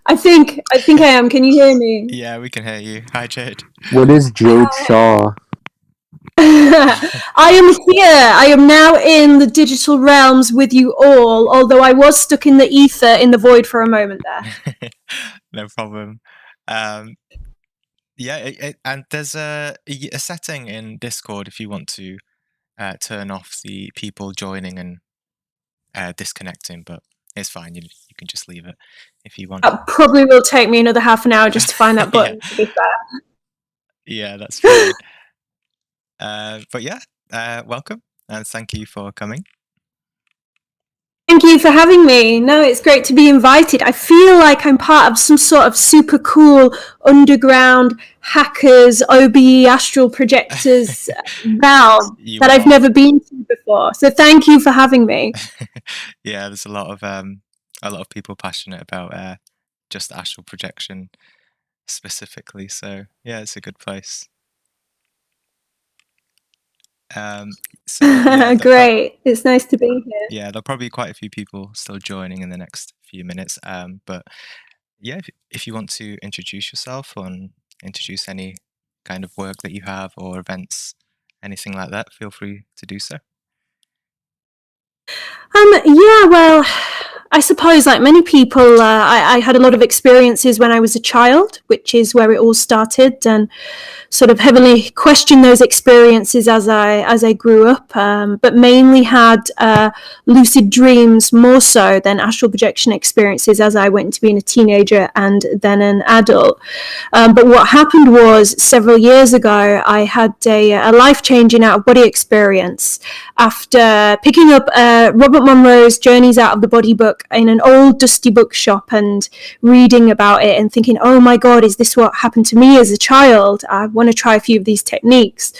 I think I am. Can you hear me? Yeah, we can hear you. Hi, Jade. What is Jade Shaw? I am here. I am now in the digital realms with you all, although I was stuck in the ether in the void for a moment there. No problem. Yeah, and there's a setting in Discord if you want to turn off the people joining and disconnecting, but it's fine. You can just leave it if you want. That probably will take me another half an hour just to find that button, to be fair. Yeah, that's fine. But yeah, welcome and thank you for coming. Thank you for having me. No, it's great to be invited. I feel like I'm part of some sort of super cool underground hackers, OBE, astral projectors realm that I've never been to before. So thank you for having me. Yeah, there's a lot of people passionate about just astral projection specifically. So yeah, it's a good place. Great. It's nice to be here. Yeah, there'll probably be quite a few people still joining in the next few minutes. But yeah, if you want to introduce yourself and introduce any kind of work that you have or events, anything like that, feel free to do so. Yeah, well, I suppose like many people, I had a lot of experiences when I was a child, which is where it all started, and sort of heavily questioned those experiences as I grew up, but mainly had lucid dreams more so than astral projection experiences as I went into being a teenager and then an adult. But what happened was several years ago, I had a life-changing out-of-body experience after picking up Robert Monroe's Journeys Out of the Body book in an old dusty bookshop and reading about it and thinking, oh my God, is this what happened to me as a child? I want to try a few of these techniques.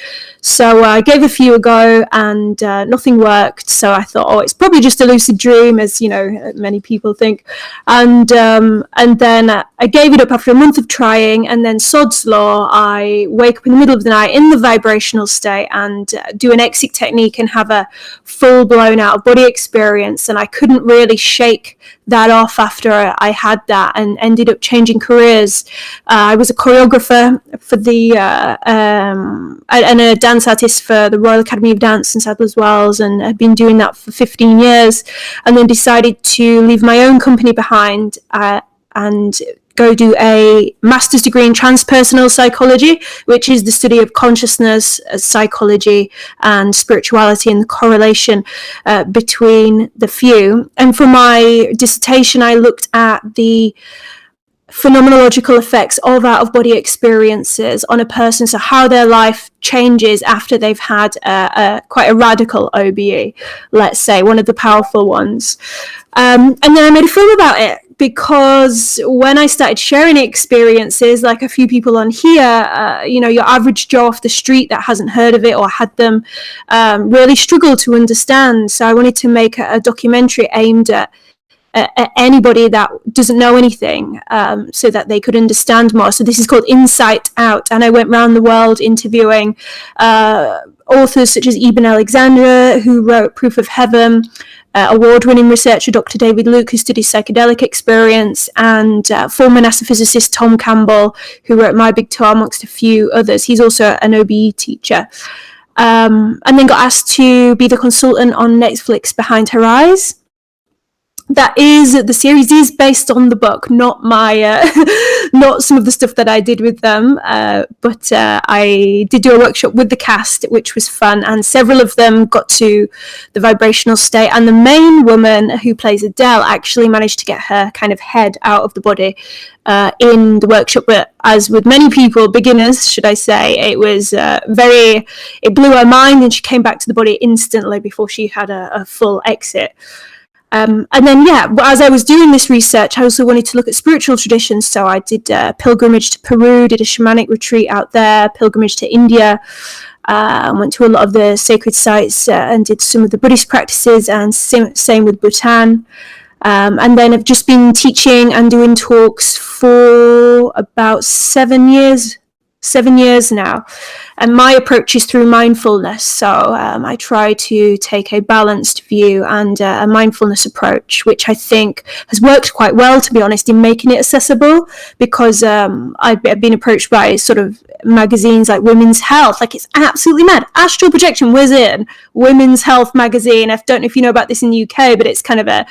So I gave a few a go and nothing worked. So I thought, oh, it's probably just a lucid dream, as you know, many people think. And then I gave it up after a month of trying, and then sod's law, I wake up in the middle of the night in the vibrational state and do an exit technique and have a full-blown out-of-body experience. And I couldn't really shake that off after I had that, and ended up changing careers. I was a choreographer for and a dance artist for the Royal Academy of Dance in Sadler Wells, and I've been doing that for 15 years, and then decided to leave my own company behind and go do a master's degree in transpersonal psychology, which is the study of consciousness, psychology, and spirituality, and the correlation between the few. And for my dissertation, I looked at the phenomenological effects of out-of-body experiences on a person, so how their life changes after they've had quite a radical OBE, let's say, one of the powerful ones. And then I made a film about it, because when I started sharing experiences, like a few people on here, your average Joe off the street that hasn't heard of it or had them really struggle to understand. So I wanted to make a documentary aimed at anybody that doesn't know anything, so that they could understand more. So this is called Insight Out, and I went around the world interviewing authors such as Eben Alexander, who wrote Proof of Heaven, award-winning researcher Dr David Luke, who studies psychedelic experience, and former NASA physicist Tom Campbell, who wrote My Big Tour, amongst a few others. He's also an OBE teacher. And then got asked to be the consultant on Netflix Behind Her Eyes. The series is based on the book, not not some of the stuff that I did with them, but I did do a workshop with the cast, which was fun, and several of them got to the vibrational state, and the main woman who plays Adele actually managed to get her kind of head out of the body in the workshop. But as with many people, beginners, should I say, it was it blew her mind, and she came back to the body instantly before she had a full exit. And then, as I was doing this research, I also wanted to look at spiritual traditions. So I did a pilgrimage to Peru, did a shamanic retreat out there, pilgrimage to India, went to a lot of the sacred sites and did some of the Buddhist practices, and same with Bhutan. And then I've just been teaching and doing talks for about 7 years 7 years now. And my approach is through mindfulness. So I try to take a balanced view and a mindfulness approach, which I think has worked quite well, to be honest, in making it accessible, because I've been approached by sort of magazines like Women's Health. Like, it's absolutely mad. Astral Projection was in Women's Health magazine. I don't know if you know about this in the UK, but it's kind of a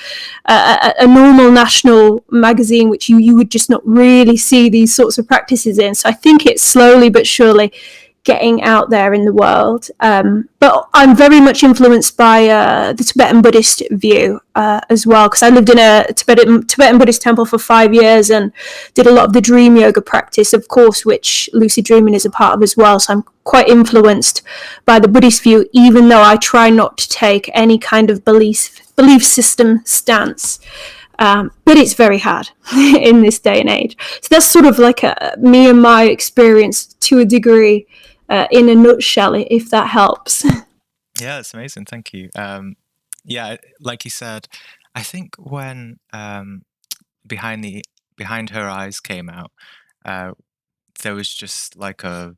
normal national magazine which you would just not really see these sorts of practices in. So I think it's slowly but surely getting out there in the world. But I'm very much influenced by the Tibetan Buddhist view as well, because I lived in a Tibetan Buddhist temple for 5 years and did a lot of the dream yoga practice, of course, which lucid dreaming is a part of as well. So I'm quite influenced by the Buddhist view, even though I try not to take any kind of belief system stance. But it's very hard in this day and age. So that's sort of like me and my experience to a degree, in a nutshell, if that helps. Yeah, it's amazing. Thank you. Yeah, like you said, I think when Behind Her Eyes came out, there was just like a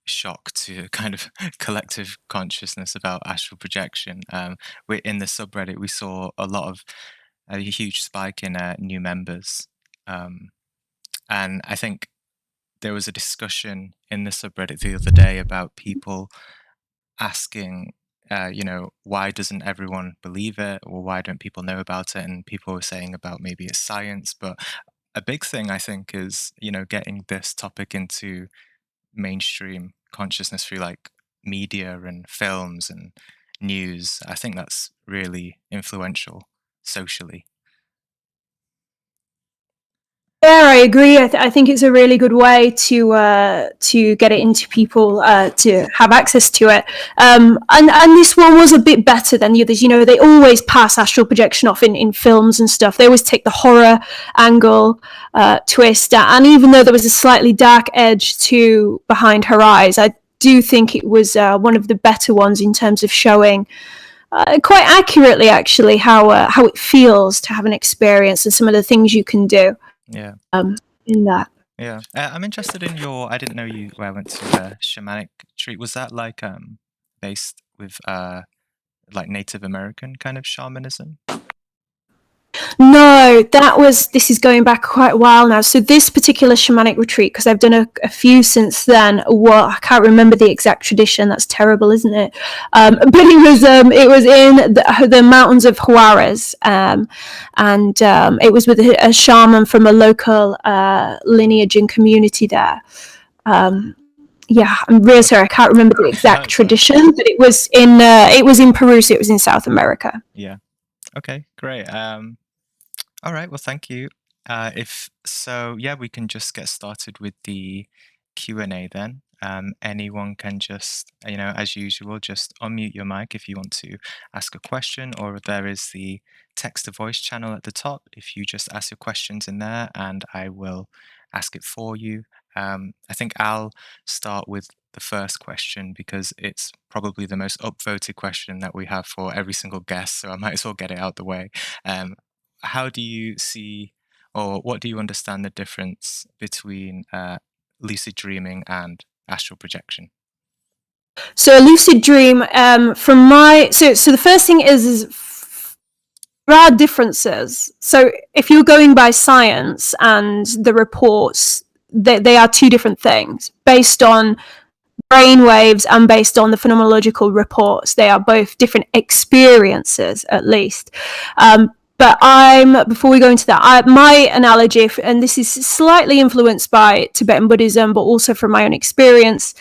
shock to kind of collective consciousness about astral projection. In the subreddit, we saw a huge spike in new members, and I think there was a discussion in the subreddit the other day about people asking, why doesn't everyone believe it, or why don't people know about it? And people were saying about maybe it's science, but a big thing I think is, getting this topic into mainstream consciousness through like media and films and news. I think that's really influential socially. Yeah, I agree. I think it's a really good way to get it into people, to have access to it. And this one was a bit better than the others. They always pass astral projection off in films and stuff. They always take the horror angle, twist, and even though there was a slightly dark edge to Behind Her Eyes, I do think it was one of the better ones in terms of showing quite accurately, actually, how it feels to have an experience and some of the things you can do. Yeah. In that. Yeah. I'm interested in I didn't know you went to a shamanic retreat. Was that like based with like Native American kind of shamanism? No, this is going back quite a while now. So this particular shamanic retreat, because I've done a few since then. Well, I can't remember the exact tradition. That's terrible, isn't it? But it was in the mountains of Juarez, and it was with a shaman from a local lineage and community there. Yeah, I'm really sorry, I can't remember the exact tradition, but it was in Peru, so it was in South America. Yeah. Okay, great. All right, well, thank you. We can just get started with the Q&A then. Anyone can just, as usual, just unmute your mic if you want to ask a question, or there is the text to voice channel at the top. If you just ask your questions in there and I will ask it for you. I think I'll start with the first question because it's probably the most upvoted question that we have for every single guest, so I might as well get it out the way. How do you see, or what do you understand the difference between lucid dreaming and astral projection? So a lucid dream, so the first thing is there are differences. So if you're going by science and the reports, they are two different things based on brain waves and based on the phenomenological reports. They are both different experiences, at least. But before we go into that, my analogy, and this is slightly influenced by Tibetan Buddhism, but also from my own experience,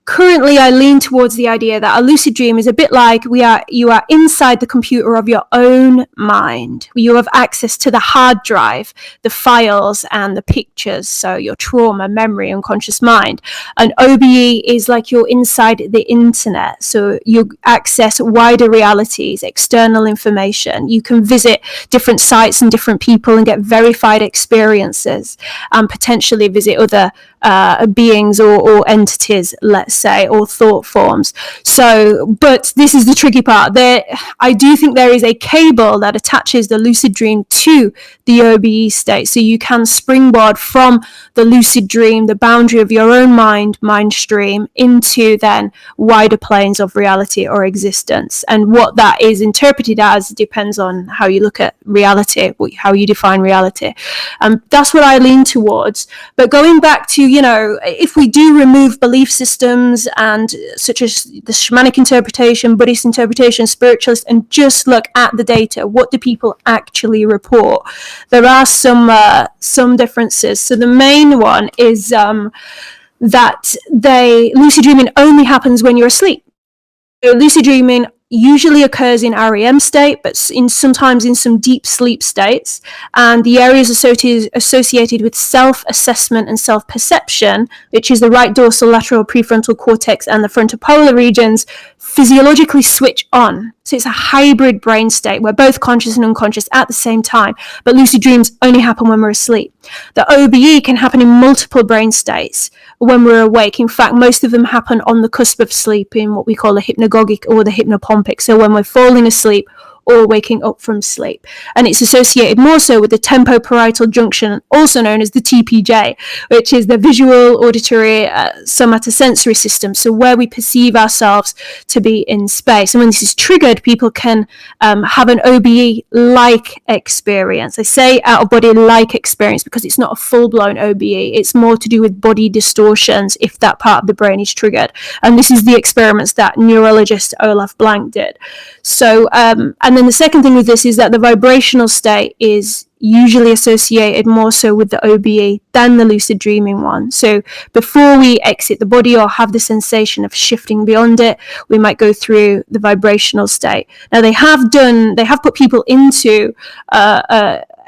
currently I lean towards the idea that a lucid dream is a bit like you are inside the computer of your own mind. You have access to the hard drive, the files and the pictures, so your trauma, memory, unconscious mind. An OBE is like you're inside the internet, so you access wider realities, external information. You can visit different sites and different people and get verified experiences, and potentially visit other beings or entities, let's say, or thought forms. So, but this is the tricky part. I do think there is a cable that attaches the lucid dream to the OBE state. So you can springboard from the lucid dream, the boundary of your own mind stream, into then wider planes of reality or existence. And what that is interpreted as depends on how you look at reality, how you define reality. That's what I lean towards. But going back to, if we do remove belief systems and such as the shamanic interpretation, Buddhist interpretation, spiritualist, and just look at the data, what do people actually report? There are some differences. So the main one is that lucid dreaming only happens when you're asleep. So lucid dreaming usually occurs in REM state, but sometimes in some deep sleep states. And the areas associated with self-assessment and self-perception, which is the right dorsal, lateral, prefrontal cortex, and the frontopolar regions, physiologically switch on. So it's a hybrid brain state. We're both conscious and unconscious at the same time, but lucid dreams only happen when we're asleep. The OBE can happen in multiple brain states when we're awake. In fact, most of them happen on the cusp of sleep in what we call the hypnagogic or the hypnopompic. So when we're falling asleep or waking up from sleep. And it's associated more so with the tempoparietal junction, also known as the TPJ, which is the visual, auditory, somatosensory system. So where we perceive ourselves to be in space. And when this is triggered, people can have an OBE-like experience. I say out-of-body-like experience because it's not a full-blown OBE. It's more to do with body distortions if that part of the brain is triggered. And this is the experiments that neurologist Olaf Blank did. So, and then the second thing with this is that the vibrational state is usually associated more so with the OBE than the lucid dreaming one. So before we exit the body or have the sensation of shifting beyond it, we might go through the vibrational state. Now they have put people into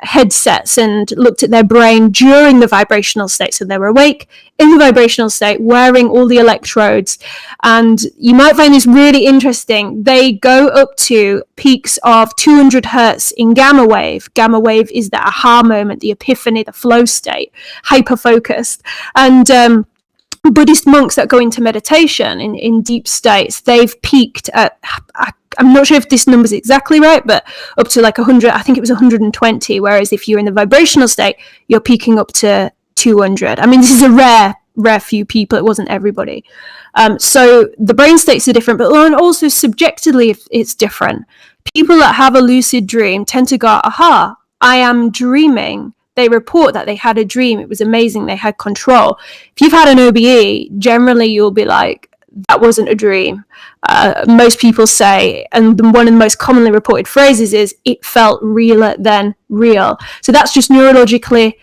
headsets and looked at their brain during the vibrational state. So they were awake in the vibrational state, wearing all the electrodes. And you might find this really interesting. They go up to peaks of 200 hertz in gamma wave. Gamma wave is the aha moment, the epiphany, the flow state, hyper-focused. And Buddhist monks that go into meditation in deep states, they've peaked at, I'm not sure if this number's exactly right, but up to like 100, I think it was 120, whereas if you're in the vibrational state, you're peaking up to 200. I mean, this is a rare few people, it wasn't everybody. So the brain states are different, but also subjectively it's different. People that have a lucid dream tend to go, aha, I am dreaming. They report that they had a dream. It was amazing. They had control. If you've had an OBE, generally you'll be like, that wasn't a dream. Most people say, and one of the most commonly reported phrases is, it felt realer than real. So that's just neurologically,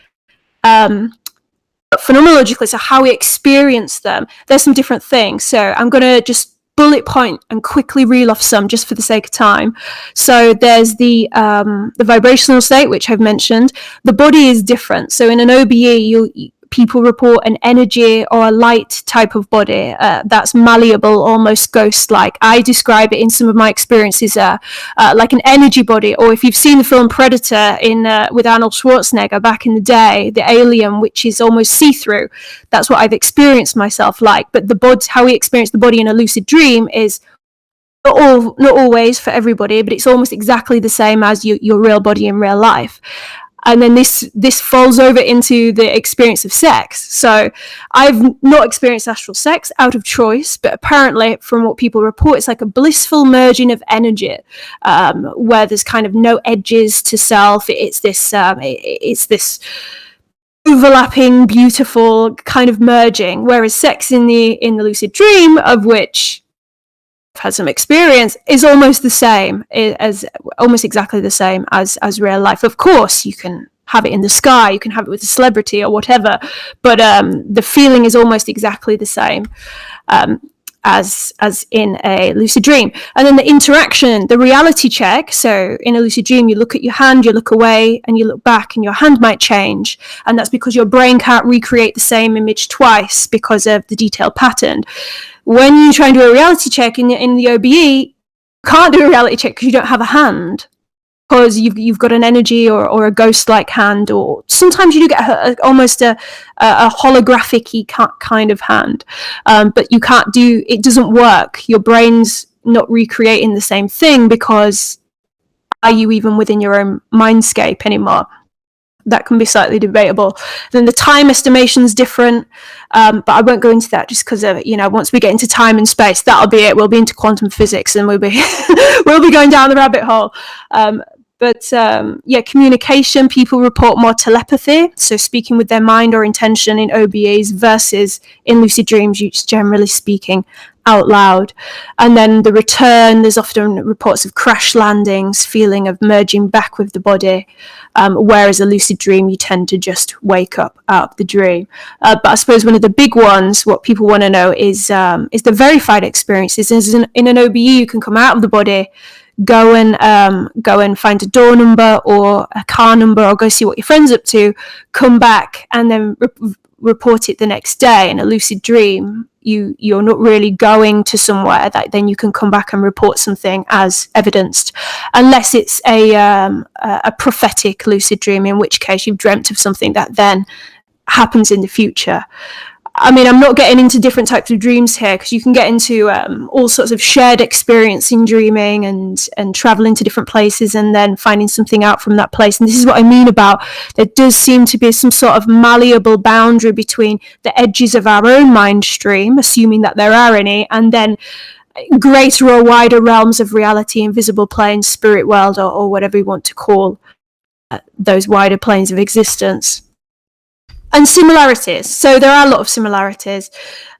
phenomenologically, so how we experience them. There's some different things. So I'm going to just bullet point and quickly reel off some just for the sake of time. So there's the vibrational state, which I've mentioned. The body is different. So in an OBE, people report an energy or a light type of body that's malleable, almost ghost-like. I describe it in some of my experiences like an energy body, or if you've seen the film Predator with Arnold Schwarzenegger back in the day, the alien, which is almost see-through. That's what I've experienced myself like. But the body, how we experience the body in a lucid dream is not always for everybody, but it's almost exactly the same as your real body in real life. And then this falls over into the experience of sex. So I've not experienced astral sex out of choice, but apparently from what people report, it's like a blissful merging of energy, where there's kind of no edges to self. It's this overlapping, beautiful kind of merging. Whereas sex in the lucid dream, of which had some experience, is almost the same, as almost exactly the same as real life. Of course, you can have it in the sky, you can have it with a celebrity or whatever, but the feeling is almost exactly the same as in a lucid dream. And then the interaction, the reality check. So in a lucid dream, you look at your hand, you look away, and you look back, and your hand might change. And that's because your brain can't recreate the same image twice because of the detailed pattern. When you try and do a reality check in the OBE, you can't do a reality check because you don't have a hand. because you've got an energy or a ghost-like hand, or sometimes you do get almost a holographic-y kind of hand, but you can't do it. Doesn't work. Your brain's not recreating the same thing, because are you even within your own mindscape anymore? That can be slightly debatable. Then the time estimation is different, but I won't go into that just because once we get into time and space, that'll be it. We'll be into quantum physics and we'll be we'll be going down the rabbit hole. Communication, people report more telepathy, so speaking with their mind or intention in OBEs versus in lucid dreams, generally speaking out loud. And then the return, there's often reports of crash landings, feeling of merging back with the body, whereas a lucid dream, you tend to just wake up out of the dream. But I suppose one of the big ones, what people want to know is the verified experiences. In an OBE, you can come out of the body, go and find a door number or a car number, or go see what your friend's up to, come back and then report it the next day. In a lucid dream, you're not really going to somewhere that then you can come back and report something as evidenced, unless it's a prophetic lucid dream, in which case you've dreamt of something that then happens in the future. I mean, I'm not getting into different types of dreams here, because you can get into all sorts of shared experience in dreaming and traveling to different places and then finding something out from that place. And this is what I mean about there does seem to be some sort of malleable boundary between the edges of our own mind stream, assuming that there are any, and then greater or wider realms of reality, invisible planes, spirit world, or whatever you want to call those wider planes of existence. And similarities. So there are a lot of similarities.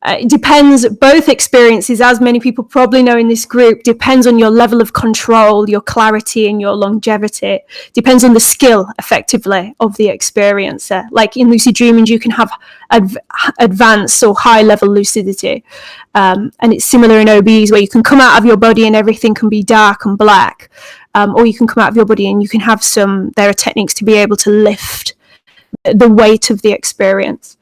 It depends, both experiences, as many people probably know in this group, depends on your level of control, your clarity, and your longevity. Depends on the skill, effectively, of the experiencer. Like in lucid dreaming, you can have advanced or high-level lucidity. And it's similar in OBs, where you can come out of your body and everything can be dark and black. Or you can come out of your body and you can have there are techniques to be able to lift the weight of the experience,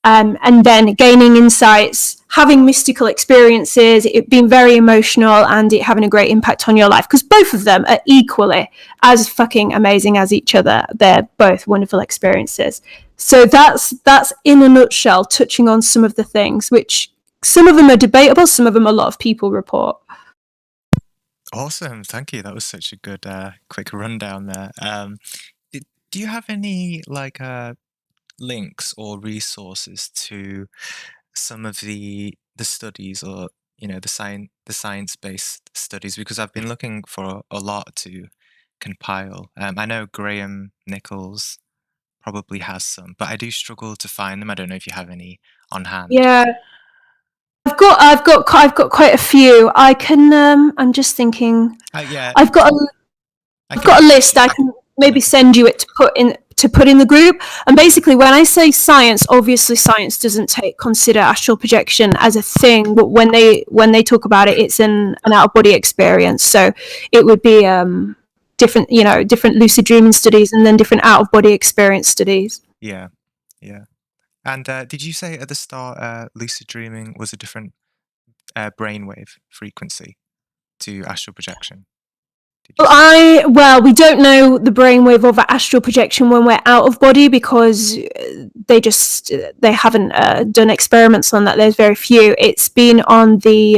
and then gaining insights, having mystical experiences, it being very emotional, and it having a great impact on your life, because both of them are equally as fucking amazing as each other. They're both wonderful experiences. So that's in a nutshell, touching on some of the things, which some of them are debatable, some of them a lot of people report. Awesome, thank you. That was such a good quick rundown there. Do you have any links or resources to some of the studies, or the science-based studies? Because I've been looking for a lot to compile. I know Graham Nichols probably has some, but I do struggle to find them. I don't know if you have any on hand. Yeah, I've got quite a few. I can. I'm just thinking. Yeah, I've got a list. I can maybe send you it to put in the group. And basically, when I say science, obviously science doesn't consider astral projection as a thing, but when they talk about it, it's an out of body experience. So it would be different lucid dreaming studies, and then different out of body experience studies. Yeah. And did you say at the start lucid dreaming was a different brainwave frequency to astral projection? Well, we don't know the brainwave of astral projection when we're out of body, because they haven't done experiments on that. There's very few. It's been on the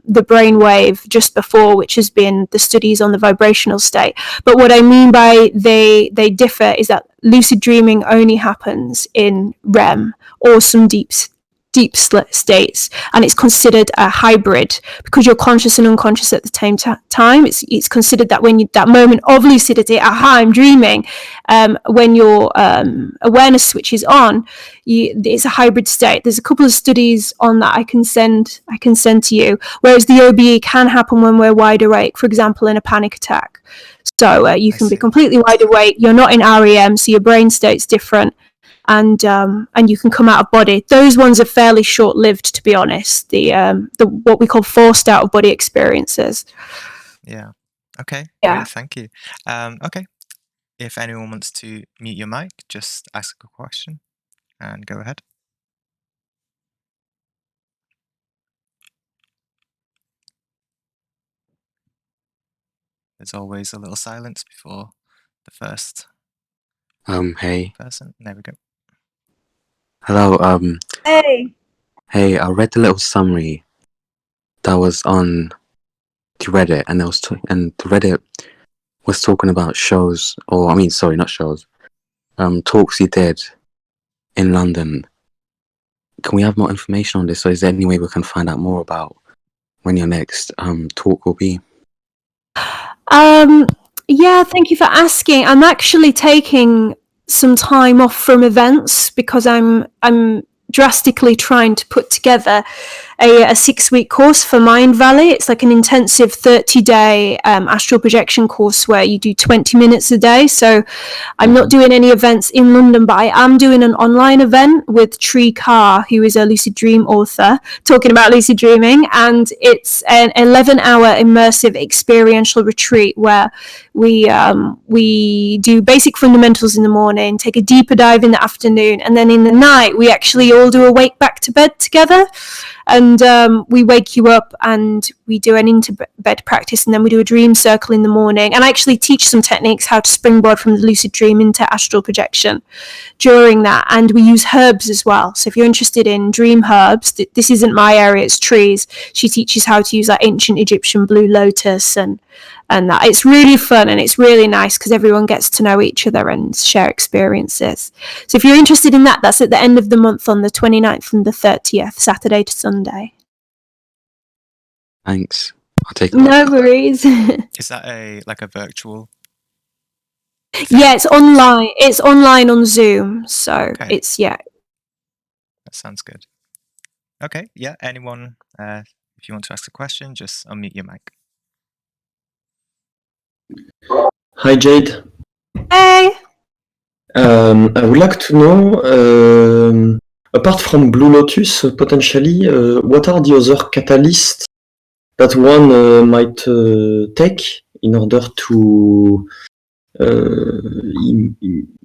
brainwave just before, which has been the studies on the vibrational state. But what I mean by they differ is that lucid dreaming only happens in REM or some deep states, and it's considered a hybrid, because you're conscious and unconscious at the same time. It's considered that when that moment of lucidity, aha, I'm dreaming, when your awareness switches on, it's a hybrid state. There's a couple of studies on that I can send to you, whereas the OBE can happen when we're wide awake, for example in a panic attack. So you can be completely wide awake, you're not in REM, so your brain state's different, and you can come out of body. Those ones are fairly short-lived, to be honest. The what we call forced out of body experiences. Yeah. Okay. Yeah. Great, thank you. Okay. If anyone wants to mute your mic, just ask a question and go ahead. there's always a little silence before the first Hey. person. There we go. Hello, Hey. hey, I read the little summary that was on the Reddit, and the Reddit was talking about shows, or I mean, sorry, not shows, talks you did in London. Can we have more information on this, or is there any way we can find out more about when your next talk will be? Yeah, thank you for asking. I'm actually taking some time off from events because I'm drastically trying to put together a 6-week course for Mindvalley. It's like an intensive 30-day astral projection course where you do 20 minutes a day. So I'm not doing any events in London, but I am doing an online event with Tree Carr, who is a lucid dream author, talking about lucid dreaming. And it's an 11-hour immersive experiential retreat where we do basic fundamentals in the morning, take a deeper dive in the afternoon, and then in the night we actually all do a wake back to bed together. And we wake you up and we do an into-bed practice, and then we do a dream circle in the morning. And I actually teach some techniques how to springboard from the lucid dream into astral projection during that. And we use herbs as well. So if you're interested in dream herbs, this isn't my area, it's trees. She teaches how to use like ancient Egyptian blue lotus and that. It's really fun and it's really nice because everyone gets to know each other and share experiences. So if you're interested in that, that's at the end of the month on the 29th and the 30th, Saturday to Sunday. Thanks. I'll take a look. No worries. Is that a virtual thing? Yeah, it's online. It's online on Zoom. So Okay. it's, yeah. That sounds good. Okay, yeah, anyone, if you want to ask a question, just unmute your mic. Hi, Jade. Hey. I would like to know, apart from Blue Lotus, potentially, what are the other catalysts that one might take in order to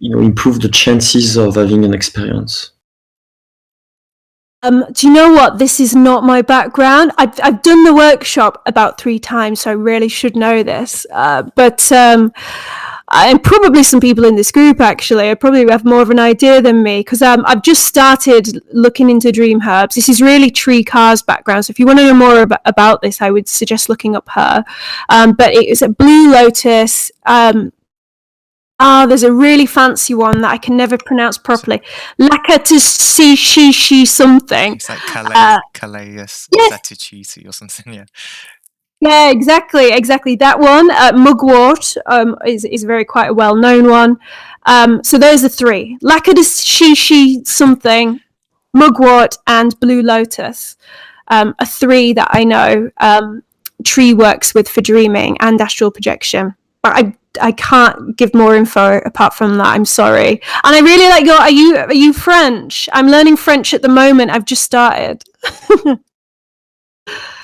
improve the chances of having an experience? Do you know what? This is not my background. I've done the workshop about 3 times, so I really should know this. But and probably some people in this group actually, I probably have more of an idea than me because I've just started looking into dream herbs. This is really Tree Carr's background, so if you want to know more about this, I would suggest looking up her. But it's a blue lotus. There's a really fancy one that I can never pronounce properly. Lakatasishi something. It's like Calais Saticisi or something, yeah. Yeah, exactly. That one. Mugwort is very quite a well-known one. So those are 3. Lakatasishi something, Mugwort, and Blue Lotus are 3 that I know Tree works with for dreaming and astral projection. But I can't give more info apart from that. I'm sorry. And I really like are you French? I'm learning French at the moment. I've just started.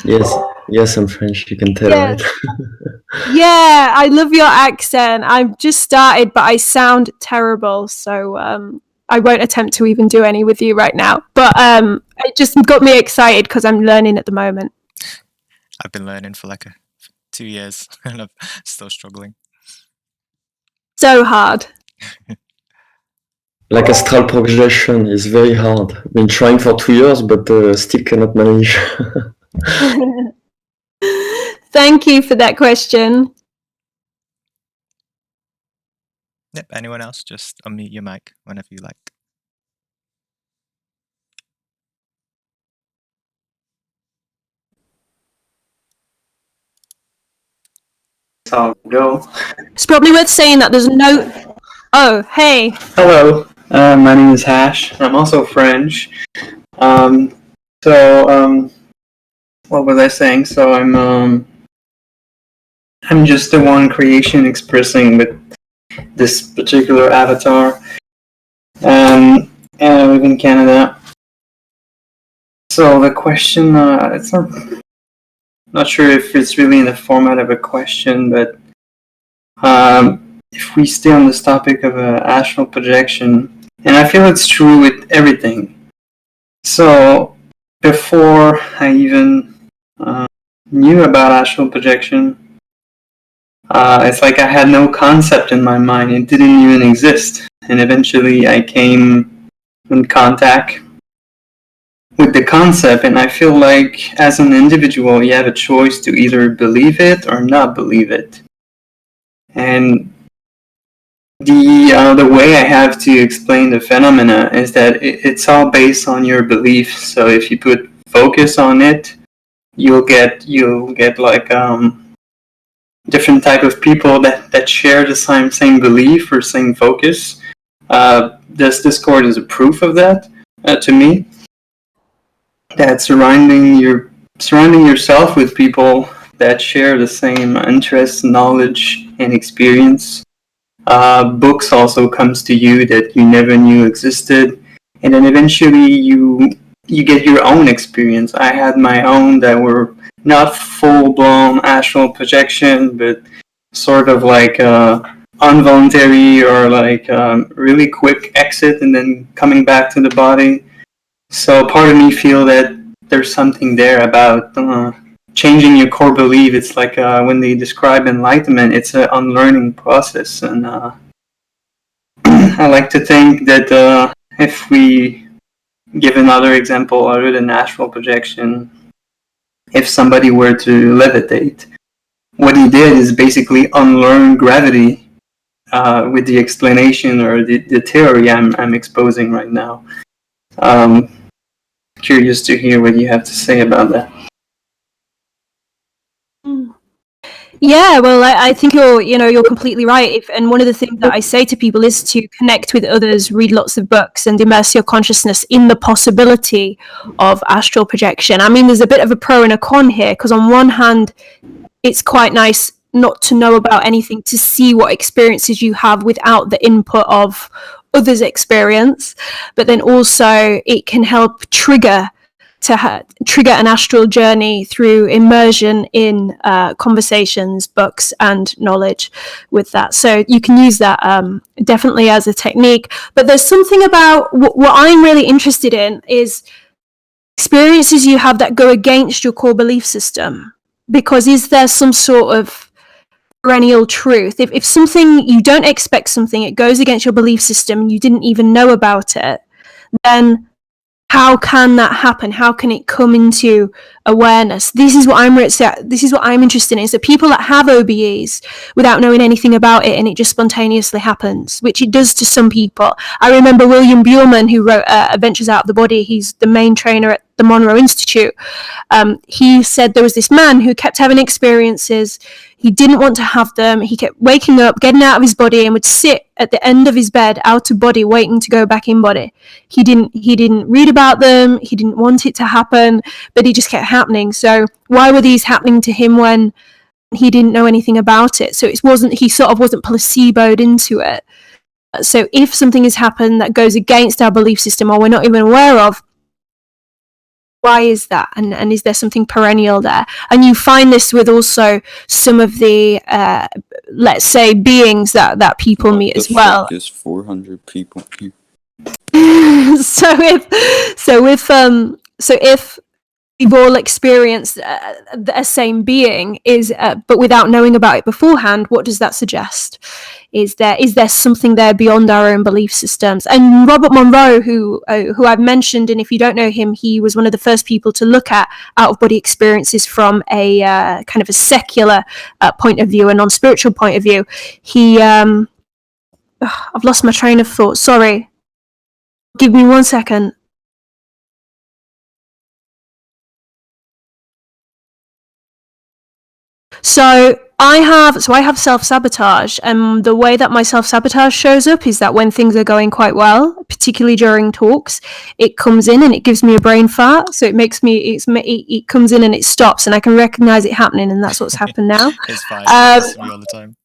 Yes, I'm French. You can tell, Yes. right? Yeah, I love your accent. I've just started, but I sound terrible. So I won't attempt to even do any with you right now. But it just got me excited because I'm learning at the moment. I've been learning for 2 years and I'm still struggling. So hard. Like Astral Projection is very hard. I've been trying for 2 years, but still cannot manage. Thank you for that question. Yep, anyone else? Just unmute your mic whenever you like. Go. It's probably worth saying that there's no... Oh, hey. Hello, my name is Hash. I'm also French. What was I saying? So I'm just the one creation expressing with this particular avatar. And I live in Canada. So the question, it's not sure if it's really in the format of a question, but if we stay on this topic of astral projection, and I feel it's true with everything. So before I even knew about astral projection, It's like I had no concept in my mind. It didn't even exist. And eventually I came in contact with the concept, and I feel like as an individual, you have a choice to either believe it or not believe it. And the way I have to explain the phenomena is that it's all based on your belief. So if you put focus on it, you'll get like different type of people that share the same belief or same focus. This Discord is a proof of that to me. That surrounding yourself with people that share the same interests, knowledge, and experience. Books also comes to you that you never knew existed, and then eventually you get your own experience. I had my own that were not full-blown astral projection, but sort of like involuntary or like really quick exit and then coming back to the body. So part of me feel that there's something there about changing your core belief. It's like when they describe enlightenment, it's an unlearning process. And I like to think that if we give another example other than astral projection, if somebody were to levitate, what he did is basically unlearn gravity with the explanation or the theory I'm exposing right now. Curious to hear what you have to say about that. Yeah, well, I think you're completely right. And one of the things that I say to people is to connect with others, read lots of books, and immerse your consciousness in the possibility of astral projection. I mean, there's a bit of a pro and a con here, because on one hand, it's quite nice not to know about anything, to see what experiences you have without the input of others' experience, but then also it can help trigger an astral journey through immersion in conversations, books, and knowledge with that. So you can use that definitely as a technique. But there's something about what I'm really interested in is experiences you have that go against your core belief system. Because is there some sort of perennial truth? If something, you don't expect something, it goes against your belief system, you didn't even know about it, then how can that happen? How can it come into awareness? This is what I'm interested in. So people that have OBEs without knowing anything about it, and it just spontaneously happens, which it does to some people. I remember William Buhlman, who wrote Adventures Out of the Body. He's the main trainer at the Monroe Institute. He said there was this man who kept having experiences. He didn't want to have them. He kept waking up, getting out of his body, and would sit at the end of his bed, out of body, waiting to go back in body. He didn't read about them. He didn't want it to happen, but it just kept happening. So why were these happening to him when he didn't know anything about it? So he sort of wasn't placeboed into it. So if something has happened that goes against our belief system or we're not even aware of, why is that? And is there something perennial there? And you find this with also some of the, let's say, beings that people meet as well. There's 400 people here. So if we've all experienced a same being, but without knowing about it beforehand, what does that suggest? Is there something there beyond our own belief systems? And Robert Monroe, who I've mentioned, and if you don't know him, he was one of the first people to look at out-of-body experiences from a kind of a secular point of view, a non-spiritual point of view. I've lost my train of thought. Sorry. Give me 1 second. So I have self-sabotage, and the way that my self-sabotage shows up is that when things are going quite well, particularly during talks, it comes in and it gives me a brain fart. So it comes in and it stops, and I can recognize it happening, and that's what's happened now. It's fine. It happens to me all the time.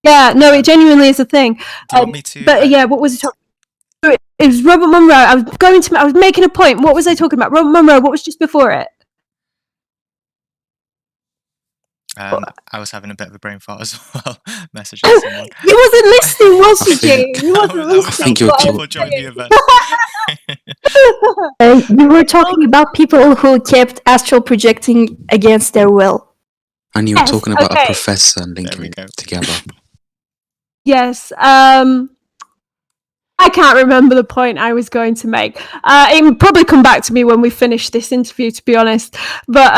Yeah, no, it genuinely is a thing. Do you want me to? But yeah, what was it? It was Robert Monroe. I was making a point. What was I talking about? Robert Monroe. What was just before it? I was having a bit of a brain fart as well, messaging someone. You wasn't listening, was you, Jade? You wasn't listening. I think you're people join the event. You were talking about people who kept astral projecting against their will. And you were Yes, talking about okay. a professor There we linking go. together. Yes. I can't remember the point I was going to make. It will probably come back to me when we finish this interview, to be honest. But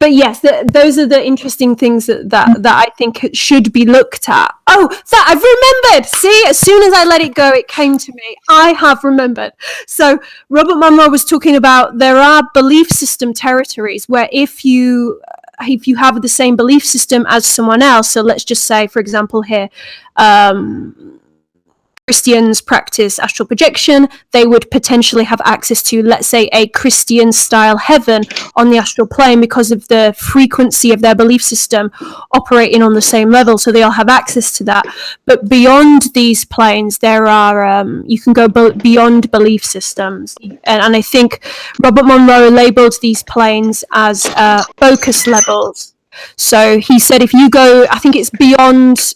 yes, those are the interesting things that I think should be looked at. Oh, that I've remembered. See, as soon as I let it go, it came to me. I have remembered. So Robert Monroe was talking about there are belief system territories where if you have the same belief system as someone else, so let's just say, for example, here. Christians practice astral projection, they would potentially have access to, let's say, a Christian style heaven on the astral plane because of the frequency of their belief system operating on the same level, so they all have access to that. But beyond these planes, there are you can go beyond belief systems, and I think Robert Monroe labeled these planes as focus levels. So he said if you go, I think it's beyond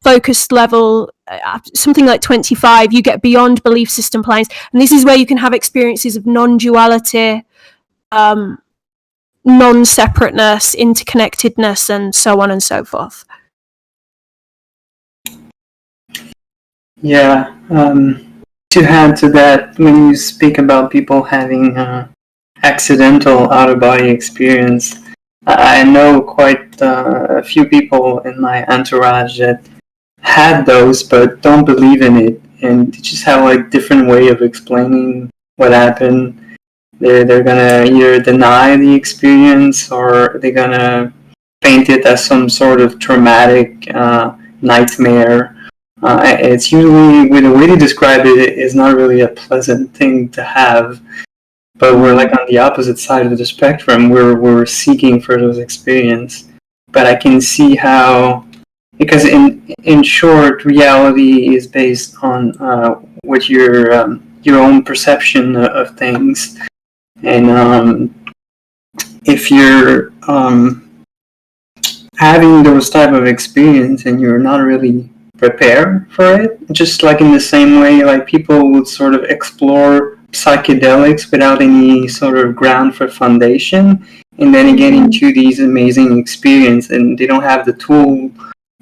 focused level, something like 25, you get beyond belief system planes, and this is where you can have experiences of non-duality, non-separateness, interconnectedness, and so on and so forth. Yeah, to add to that, when you speak about people having accidental out-of-body experience, I know quite a few people in my entourage that had those but don't believe in it, and they just have like different way of explaining what happened. They're gonna either deny the experience or they're gonna paint it as some sort of traumatic nightmare. It's usually, with the way they describe it, is not really a pleasant thing to have. But we're like on the opposite side of the spectrum. We're seeking for those experiences. But I can see how, because in short, reality is based on what your own perception of things, and if you're having those type of experience and you're not really prepared for it, just like in the same way, like people would sort of explore psychedelics without any sort of ground for foundation, and then get into these amazing experiences, and they don't have the tool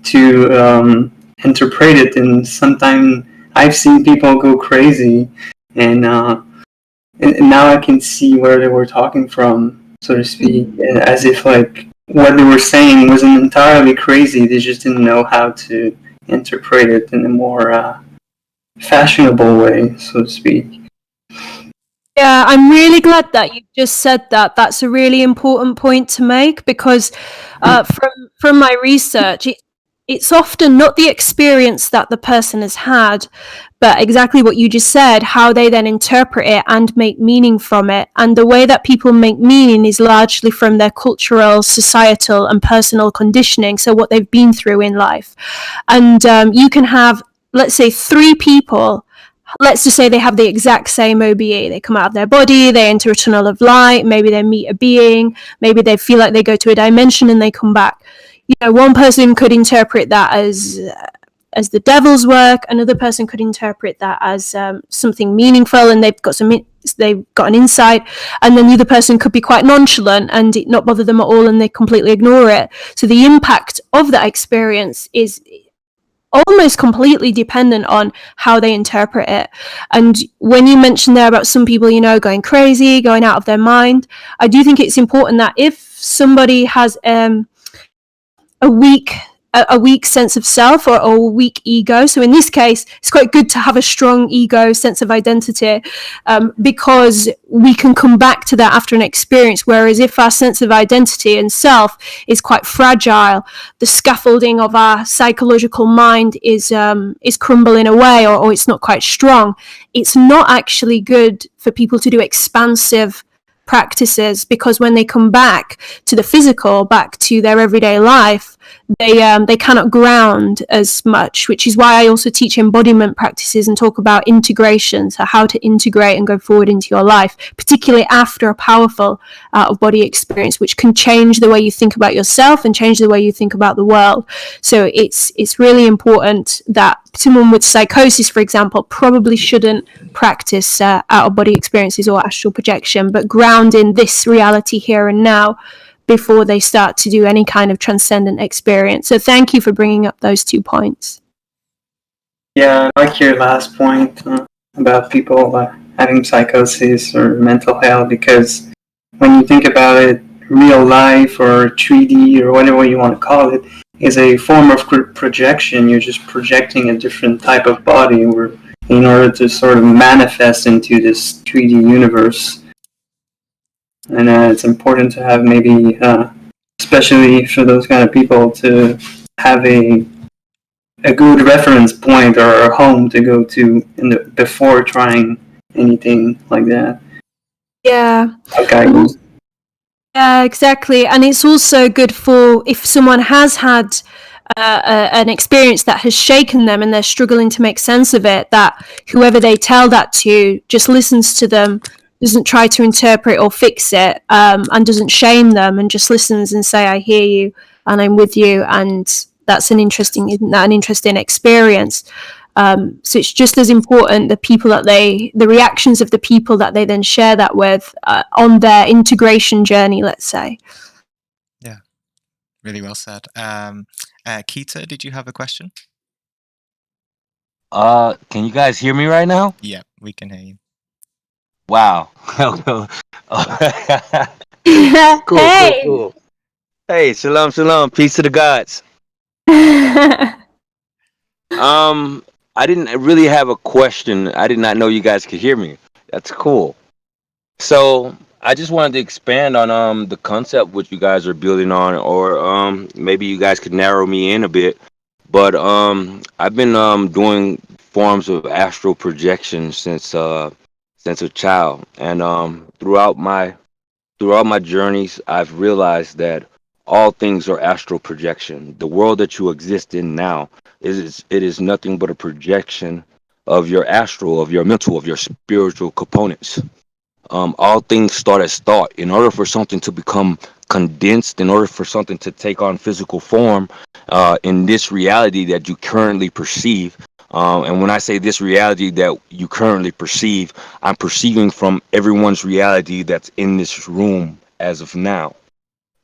to interpret it, and sometimes I've seen people go crazy, and now I can see where they were talking from, so to speak, as if like what they were saying wasn't entirely crazy, they just didn't know how to interpret it in a more fashionable way, so to speak. Yeah, I'm really glad that you just said that. That's a really important point to make, because from my research, it's often not the experience that the person has had, but exactly what you just said, how they then interpret it and make meaning from it. And the way that people make meaning is largely from their cultural, societal, and personal conditioning, so what they've been through in life. And you can have, let's say, 3 people. Let's just say they have the exact same OBE. They come out of their body, they enter a tunnel of light, maybe they meet a being, maybe they feel like they go to a dimension and they come back. You know, one person could interpret that as the devil's work, another person could interpret that as something meaningful, and they've got an insight, and then the other person could be quite nonchalant and it not bother them at all and they completely ignore it. So the impact of that experience is almost completely dependent on how they interpret it. And when you mentioned there about some people, you know, going crazy, going out of their mind, I do think it's important that if somebody has a weak sense of self, or a weak ego. So in this case, it's quite good to have a strong ego, sense of identity, because we can come back to that after an experience. Whereas if our sense of identity and self is quite fragile, the scaffolding of our psychological mind is crumbling away, or it's not quite strong. It's not actually good for people to do expansive practices, because when they come back to the physical, back to their everyday life, they cannot ground as much, which is why I also teach embodiment practices and talk about integration, so how to integrate and go forward into your life, particularly after a powerful out-of-body experience, which can change the way you think about yourself and change the way you think about the world. So it's really important that someone with psychosis, for example, probably shouldn't practice out-of-body experiences or astral projection, but ground in this reality here and now, before they start to do any kind of transcendent experience. So thank you for bringing up those 2 points. Yeah, I like your last point about people having psychosis or mental health, because when you think about it, real life or 3D or whatever you want to call it is a form of projection. You're just projecting a different type of body in order to sort of manifest into this 3D universe. And it's important to have maybe, especially for those kind of people, to have a good reference point or a home to go to before trying anything like that. Yeah. Okay. Yeah, exactly. And it's also good for if someone has had an experience that has shaken them and they're struggling to make sense of it, that whoever they tell that to just listens to them, doesn't try to interpret or fix it, and doesn't shame them, and just listens and say, I hear you and I'm with you, and isn't that an interesting experience? So it's just as important the reactions of the people that they then share that with on their integration journey, let's say. Yeah, really well said. Keita, did you have a question? Can you guys hear me right now? Yeah, we can hear you. Wow. Cool, Hey! cool. Hey, shalom, shalom. Peace to the gods. I didn't really have a question. I did not know you guys could hear me. That's cool. So I just wanted to expand on the concept which you guys are building on, or maybe you guys could narrow me in a bit. But I've been doing forms of astral projection since a child, and throughout my journeys, I've realized that all things are astral projection. The world that you exist in now is nothing but a projection of your astral, of your mental, of your spiritual components. All things start as thought. In order for something to become condensed, in order for something to take on physical form in this reality that you currently perceive, and when I say this reality that you currently perceive, I'm perceiving from everyone's reality that's in this room as of now.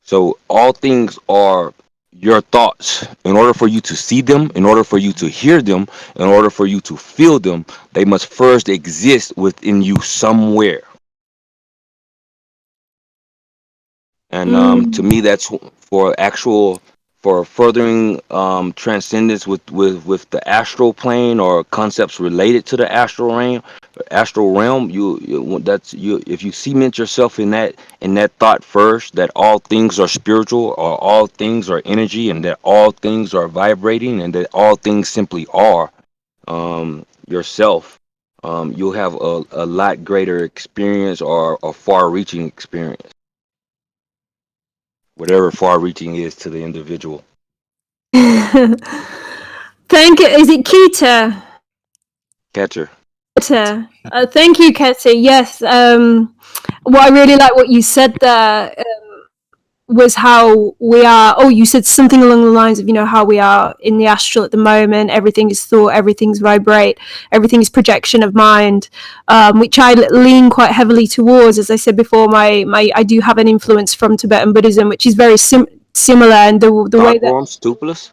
So all things are your thoughts. In order for you to see them, in order for you to hear them, in order for you to feel them, they must first exist within you somewhere. And to me, that's for furthering transcendence with the astral plane or concepts related to the astral realm. If you cement yourself in that thought first, that all things are spiritual, or all things are energy, and that all things are vibrating, and that all things simply are yourself, you'll have a lot greater experience, or a far-reaching experience, whatever far-reaching is to the individual. Thank you. Is it Keita? Catcher. Keita. Thank you, Keita. Yes. What I really like what you said there was how we are. Oh, you said something along the lines of, how we are in the astral at the moment. Everything is thought, everything's vibrate, everything is projection of mind, which I lean quite heavily towards. As I said before, I do have an influence from Tibetan Buddhism, which is very similar, and the way that Stupless?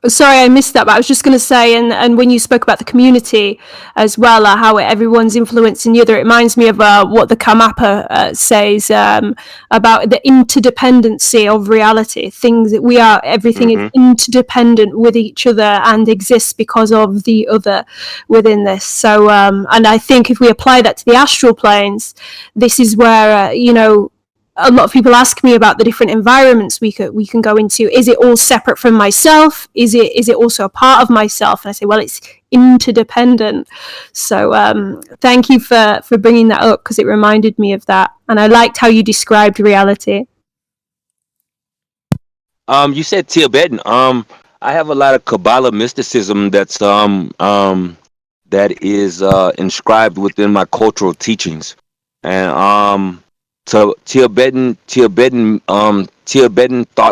Sorry, I missed that, but I was just going to say, and when you spoke about the community as well, how everyone's influencing the other, it reminds me of what the Karmapa says about the interdependency of reality. Everything is interdependent with each other and exists because of the other within this. So, and I think if we apply that to the astral planes, this is where, a lot of people ask me about the different environments we can go into. Is it all separate from myself? Is it also a part of myself? And I say, well, it's interdependent. So thank you for bringing that up, because it reminded me of that, and I liked how you described reality. You said Tibetan. I have a lot of Kabbalah mysticism that is inscribed within my cultural teachings, and so Tibetan thought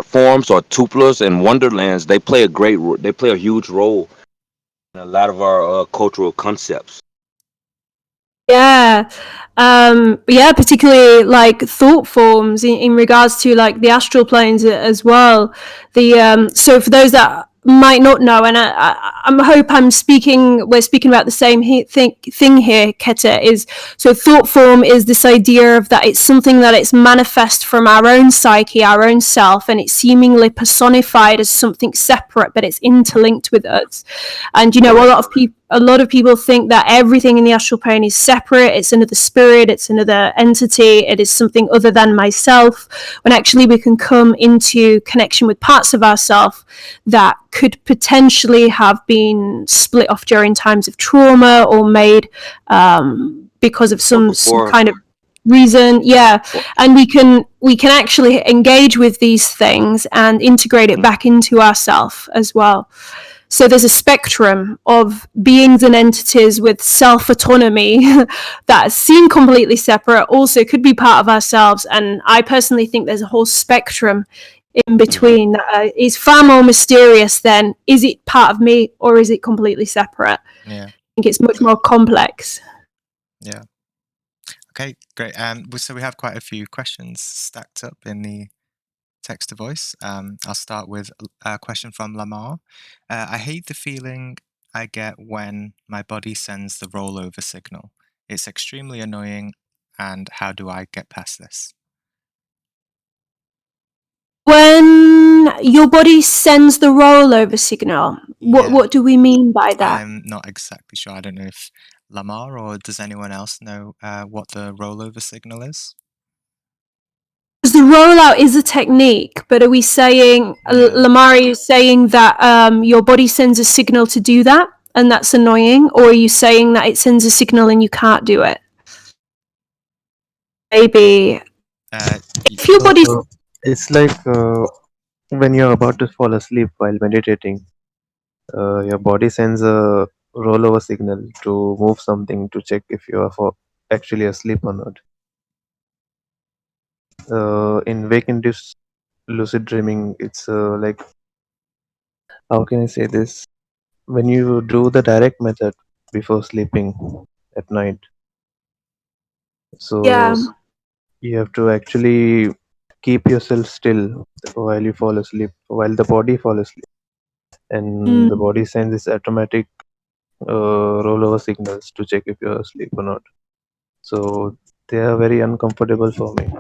forms, or tuplas and wonderlands, they play a huge role in a lot of our cultural concepts. Yeah. Yeah, particularly like thought forms in regards to like the astral planes as well. So for those that might not know, and I hope we're speaking about the same thing here, Keta, is so thought form is this idea of that it's something that it's manifest from our own psyche, our own self, and it's seemingly personified as something separate, but it's interlinked with us. And a lot of people think that everything in the astral plane is separate, it's another spirit, it's another entity, it is something other than myself, when actually we can come into connection with parts of ourselves that could potentially have been split off during times of trauma or made because of some kind of reason. Yeah, and we can actually engage with these things and integrate it back into ourselves as well. So there's a spectrum of beings and entities with self-autonomy that seem completely separate, also could be part of ourselves. And I personally think there's a whole spectrum in between that is far more mysterious than, is it part of me or is it completely separate? Yeah. I think it's much more complex. Yeah. Okay, great. So we have quite a few questions stacked up in the text to voice. I'll start with a question from Lamar. I hate the feeling I get when my body sends the rollover signal. It's extremely annoying, and how do I get past this? When your body sends the rollover signal, what do we mean by that? I'm not exactly sure. I don't know if Lamar or does anyone else know what the rollover signal is? Because the rollout is a technique, but are we saying, Lamar, are you saying that your body sends a signal to do that and that's annoying? Or are you saying that it sends a signal and you can't do it? Maybe. If your body... It's like when you're about to fall asleep while meditating, your body sends a rollover signal to move something to check if you are actually asleep or not. In wake-induced lucid dreaming, it's like, how can I say this? When you do the direct method before sleeping at night, so you have to actually keep yourself still while you fall asleep, while the body falls asleep, and the body sends this automatic rollover signals to check if you're asleep or not. So they are very uncomfortable for me.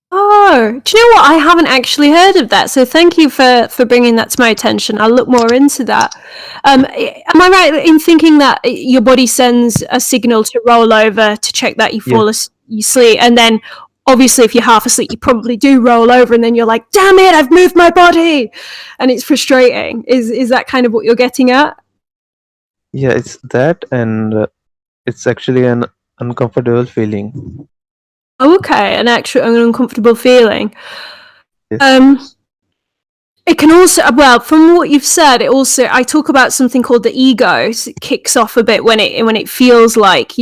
Oh, do you know what? I haven't actually heard of that. So thank you for bringing that to my attention. I'll look more into that. Am I right in thinking that your body sends a signal to roll over to check that you fall you sleep, and then obviously if you're half asleep, you probably do roll over, and then you're like, "Damn it, I've moved my body," and it's frustrating. Is that kind of what you're getting at? Yeah, it's that, and it's actually an uncomfortable feeling. Okay, an uncomfortable feeling. Yes. It can also, well, from what you've said, I talk about something called the ego. So it kicks off a bit when it feels like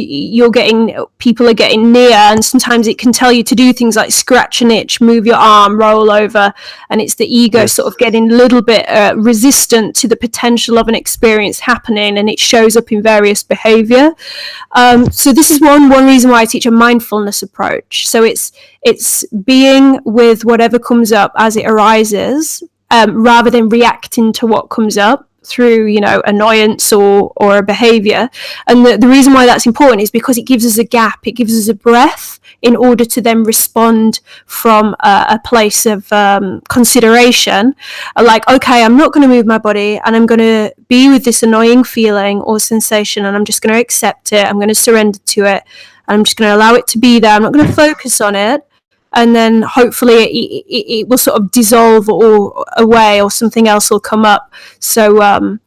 people are getting near, and sometimes it can tell you to do things like scratch an itch, move your arm, roll over, and it's the ego sort of getting a little bit resistant to the potential of an experience happening, and it shows up in various behavior. So this is one reason why I teach a mindfulness approach. So it's being with whatever comes up as it arises, rather than reacting to what comes up through, annoyance or a behavior. And the reason why that's important is because it gives us a gap, it gives us a breath in order to then respond from a place of consideration. Like, okay, I'm not going to move my body, and I'm going to be with this annoying feeling or sensation, and I'm just going to accept it. I'm going to surrender to it, and I'm just going to allow it to be there. I'm not going to focus on it. And then hopefully it will sort of dissolve or away, or something else will come up. So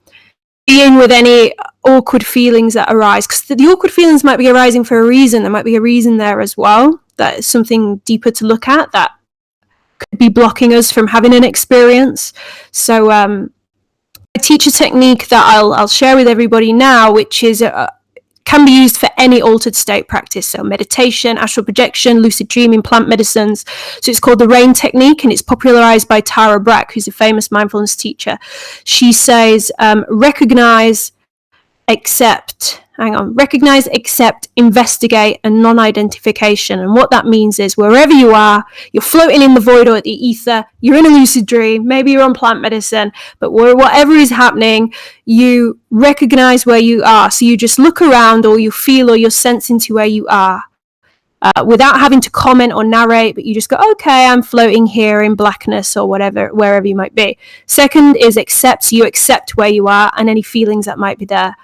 being with any awkward feelings that arise, because the awkward feelings might be arising for a reason. There might be a reason there as well. That is something deeper to look at that could be blocking us from having an experience. So I teach a technique that I'll share with everybody now, which is can be used for any altered state practice, so meditation, astral projection, lucid dreaming, plant medicines. So it's called the RAIN technique, and it's popularized by Tara Brach, who's a famous mindfulness teacher. She says, recognize, accept, Recognize, accept, investigate, and non-identification. And what that means is wherever you are, you're floating in the void or the ether, you're in a lucid dream, maybe you're on plant medicine, but whatever is happening, you recognize where you are. So you just look around, or you feel, or you're sensing to where you are. Without having to comment or narrate, but you just go, okay, I'm floating here in blackness or whatever, wherever you might be. Second is accept. So you accept where you are and any feelings that might be there.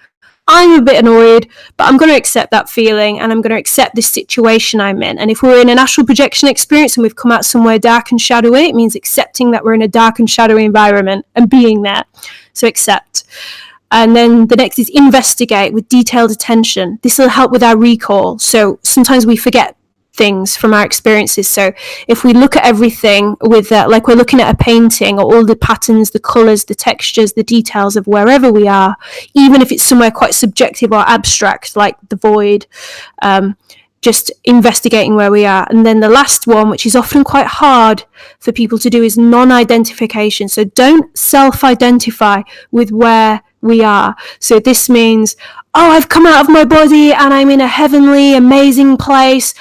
I'm a bit annoyed, but I'm going to accept that feeling, and I'm going to accept this situation I'm in. And if we're in an astral projection experience and we've come out somewhere dark and shadowy, it means accepting that we're in a dark and shadowy environment and being there. So accept. And then the next is investigate with detailed attention. This will help with our recall. So sometimes we forget things from our experiences. So if we look at everything with like we're looking at a painting, or all the patterns, the colors, the textures, the details of wherever we are, even if it's somewhere quite subjective or abstract like the void, just investigating where we are. And then the last one, which is often quite hard for people to do, is non-identification. So don't self-identify with where we are. So this means, oh, I've come out of my body and I'm in a heavenly, amazing place.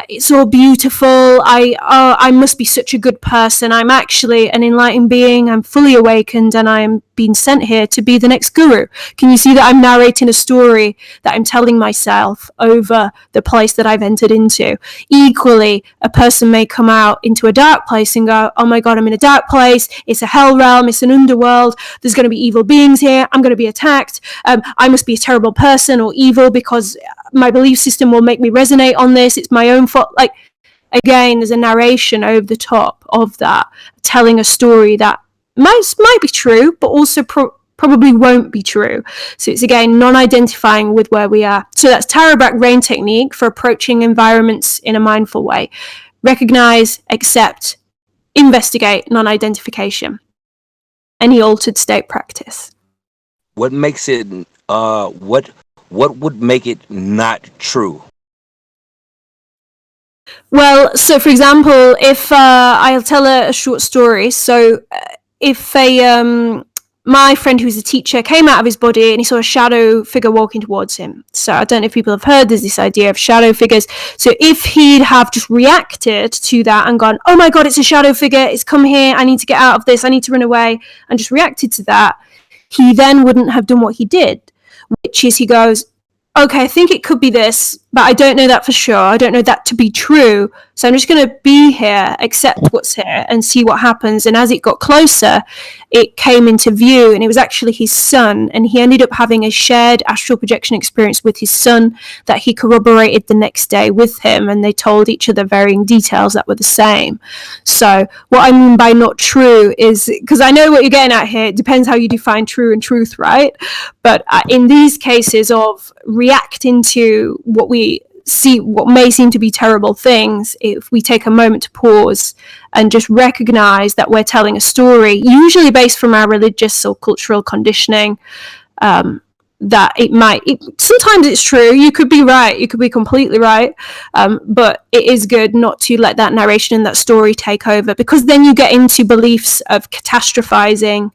It's all beautiful. I must be such a good person. I'm actually an enlightened being. I'm fully awakened, and I'm being sent here to be the next guru. Can you see that I'm narrating a story that I'm telling myself over the place that I've entered into? Equally, a person may come out into a dark place and go, oh my God, I'm in a dark place. It's a hell realm. It's an underworld. There's going to be evil beings here. I'm going to be attacked. I must be a terrible person or evil because my belief system will make me resonate on this. It's my own fault. Like, again, there's a narration over the top of that, telling a story that might be true, but also probably won't be true. So it's, again, non-identifying with where we are. So that's Tara Rain technique for approaching environments in a mindful way. Recognize, accept, investigate, non-identification. Any altered state practice. What makes it what would make it not true? Well, so for example, if I'll tell a short story. So if my friend who's a teacher came out of his body and he saw a shadow figure walking towards him. So I don't know if people have heard, there's this idea of shadow figures. So if he'd have just reacted to that and gone, oh my God, it's a shadow figure, it's come here, I need to get out of this, I need to run away, and just reacted to that, he then wouldn't have done what he did, which is he goes, okay, I think it could be this, but I don't know that for sure. I don't know that to be true. So I'm just going to be here, accept what's here, and see what happens. And as it got closer, it came into view, and it was actually his son. And he ended up having a shared astral projection experience with his son that he corroborated the next day with him. And they told each other varying details that were the same. So what I mean by not true is, because I know what you're getting at here, it depends how you define true and truth, right? But in these cases of reacting to what we see, what may seem to be terrible things, if we take a moment to pause and just recognize that we're telling a story, usually based from our religious or cultural conditioning, that sometimes it's true, you could be right, you could be completely right, but it is good not to let that narration and that story take over, because then you get into beliefs of catastrophizing.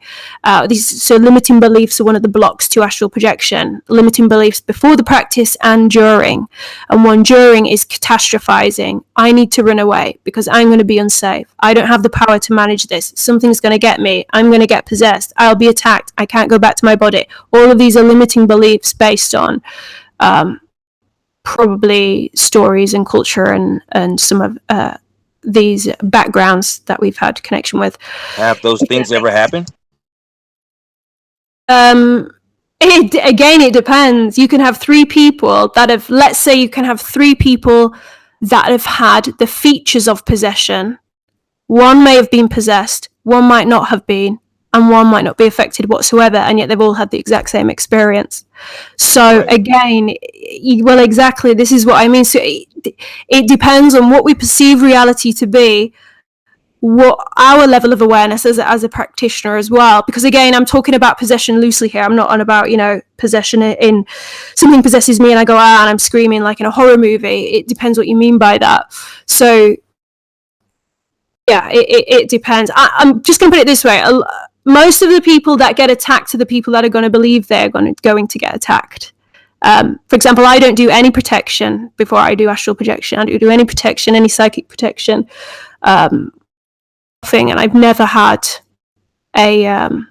So limiting beliefs are one of the blocks to astral projection. Limiting beliefs before the practice and during. And one during is catastrophizing. I need to run away because I'm going to be unsafe. I don't have the power to manage this. Something's going to get me. I'm going to get possessed. I'll be attacked. I can't go back to my body. All of these are limiting beliefs based on probably stories and culture and some of these backgrounds that we've had connection with. Have those things ever happened? It depends. You can have three people that have, let's say you can have three people that have had the features of possession. One may have been possessed, one might not have been, and one might not be affected whatsoever, and yet they've all had the exact same experience. So right. Again, well, exactly, this is what I mean. So it depends on what we perceive reality to be, what our level of awareness as a practitioner as well, because again, I'm talking about possession loosely here. I'm not on about, possession in something possesses me and I go and I'm screaming like in a horror movie. It depends what you mean by that. So yeah, it depends. I'm just going to put it this way. Most of the people that get attacked are the people that are going to believe they're going to get attacked. For example, I don't do any protection before I do astral projection. I don't do any protection, any psychic protection, thing, and I've never had a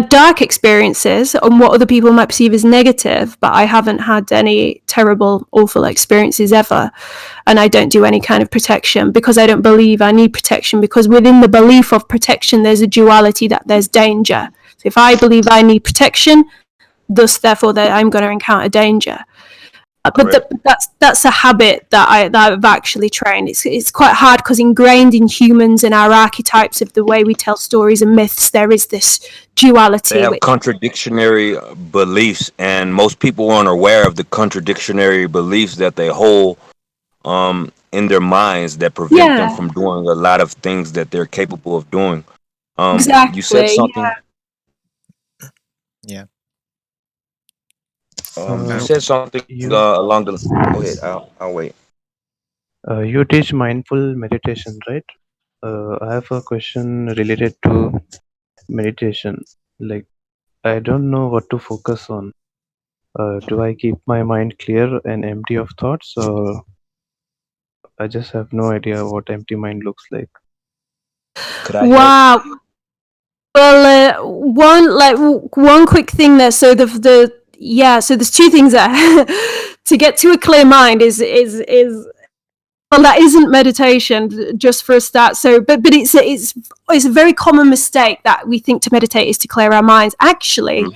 dark experiences on what other people might perceive as negative, but I haven't had any terrible, awful experiences ever. And I don't do any kind of protection because I don't believe I need protection, because within the belief of protection, there's a duality that there's danger. So if I believe I need protection, thus, therefore, that I'm going to encounter danger. But that's a habit that I've actually trained. It's quite hard because ingrained in humans and our archetypes of the way we tell stories and myths, there is this duality. They have contradictory beliefs, and most people aren't aware of the contradictory beliefs that they hold in their minds that prevent them from doing a lot of things that they're capable of doing. Exactly. You said something. Yeah. You said something along the. Go ahead. I'll wait. You teach mindful meditation, right? I have a question related to meditation. Like, I don't know what to focus on. Do I keep my mind clear and empty of thoughts, or I just have no idea what empty mind looks like? Could I help? Well, one quick thing there. So so there's two things there. To get to a clear mind is well, that isn't meditation, just for a start. So, but it's a very common mistake that we think to meditate is to clear our minds. Actually,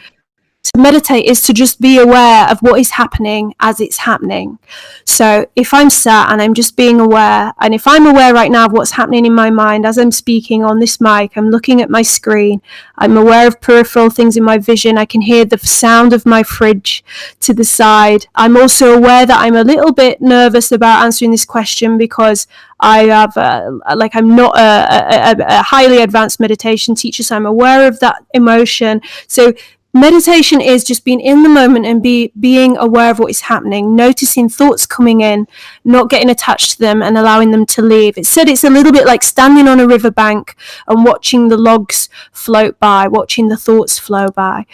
to meditate is to just be aware of what is happening as it's happening. So if I'm sat and I'm just being aware, and if I'm aware right now of what's happening in my mind as I'm speaking on this mic, I'm looking at my screen, I'm aware of peripheral things in my vision, I can hear the sound of my fridge to the side. I'm also aware that I'm a little bit nervous about answering this question because I have I'm not a highly advanced meditation teacher, so I'm aware of that emotion. So meditation is just being in the moment and being aware of what is happening, noticing thoughts coming in, not getting attached to them and allowing them to leave. It said it's a little bit like standing on a riverbank and watching the logs float by, watching the thoughts flow by.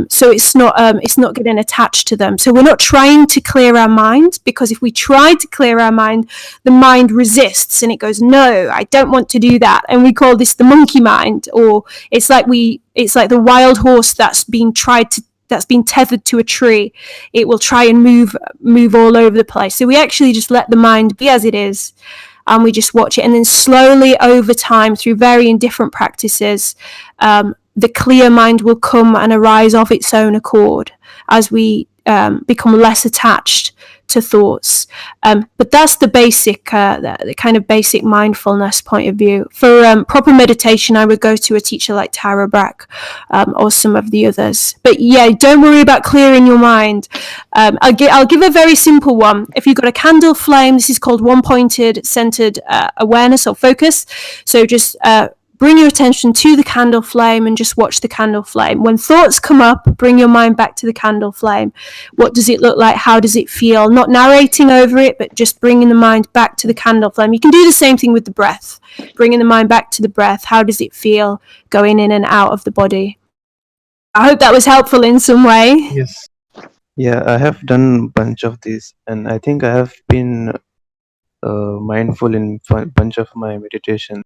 So it's not getting attached to them. So we're not trying to clear our mind, because if we try to clear our mind, the mind resists and it goes, no, I don't want to do that. And we call this the monkey mind, or it's like the wild horse that's been tethered to a tree. It will try and move all over the place. So we actually just let the mind be as it is, and we just watch it. And then slowly over time, through varying different practices, the clear mind will come and arise of its own accord as we become less attached to thoughts. But that's the basic, the kind of basic mindfulness point of view. For proper meditation, I would go to a teacher like Tara Brach or some of the others. But yeah, don't worry about clearing your mind. I'll give a very simple one. If you've got a candle flame, this is called one-pointed centered awareness or focus. So just bring your attention to the candle flame and just watch the candle flame. When thoughts come up, bring your mind back to the candle flame. What does it look like? How does it feel? Not narrating over it, but just bringing the mind back to the candle flame. You can do the same thing with the breath. Bringing the mind back to the breath. How does it feel going in and out of the body? I hope that was helpful in some way. Yes. Yeah, I have done a bunch of these, and I think I have been mindful in a bunch of my meditation.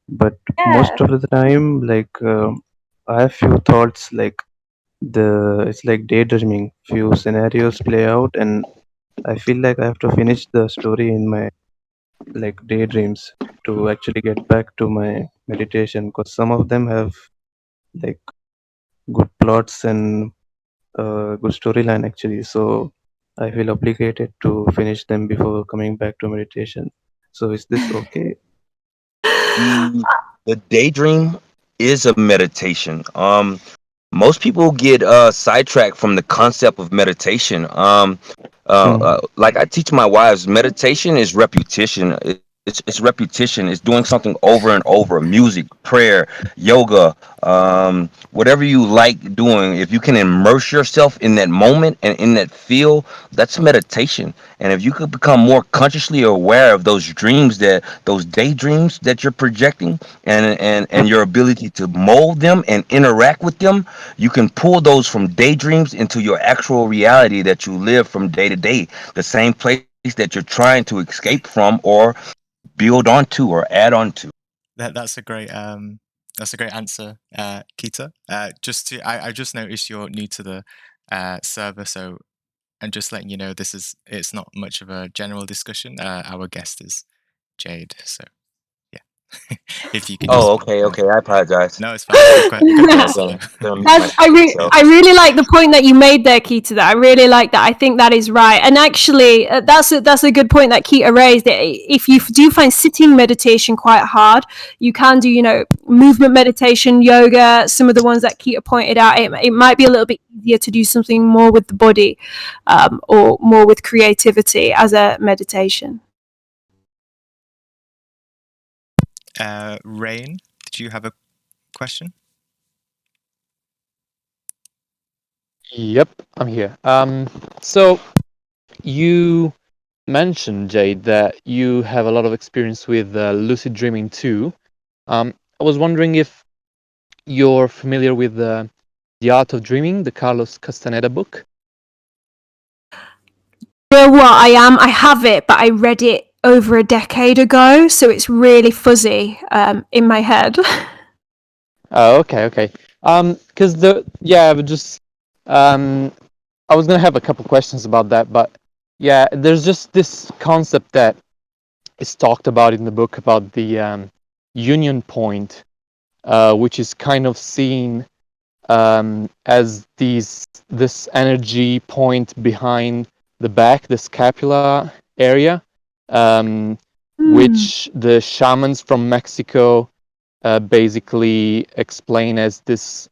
But most of the time, I have few thoughts, it's like daydreaming. Few scenarios play out, and I feel like I have to finish the story in my daydreams to actually get back to my meditation, because some of them have good plots and good storyline actually. So I feel obligated to finish them before coming back to meditation. So is this okay? The daydream is a meditation. Most people get sidetracked from the concept of meditation. Like I teach my wives, meditation is repetition. it's repetition. It's doing something over and over. Music, prayer, yoga, whatever you like doing. If you can immerse yourself in that moment and in that feel, that's meditation. And if you could become more consciously aware of those daydreams that you're projecting, and your ability to mold them and interact with them, you can pull those from daydreams into your actual reality that you live from day to day. The same place that you're trying to escape from or build onto or add on to. That's a great answer, Kita. I just noticed you're new to the server, so and just letting you know it's not much of a general discussion. Our guest is Jade, so yeah. If you can just Oh, okay. I apologize. no, it's fine. Good question. I really like the point that you made there, Keita. That I really like that. I think that is right. And actually, that's a good point that Keita raised. That if you do find sitting meditation quite hard, you can do movement meditation, yoga. Some of the ones that Keita pointed out, it might be a little bit easier to do something more with the body, or more with creativity as a meditation. Rain, did you have a question? Yep, I'm here. So you mentioned, Jade, that you have a lot of experience with lucid dreaming too. I was wondering if you're familiar with The Art of Dreaming, the Carlos Castaneda book. You know what? I have it, but I read it over a decade ago, so it's really fuzzy in my head. Oh, okay. Because I was gonna have a couple questions about that, but yeah, there's just this concept that is talked about in the book about the union point, which is kind of seen as this energy point behind the back, the scapula area, which the shamans from Mexico basically explain as this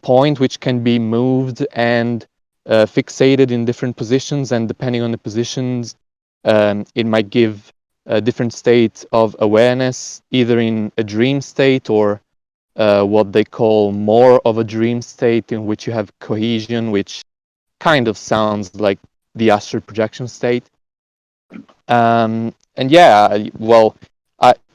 point which can be moved and fixated in different positions, and depending on the positions, it might give a different state of awareness, either in a dream state or what they call more of a dream state, in which you have cohesion, which kind of sounds like the astral projection state. And yeah, well,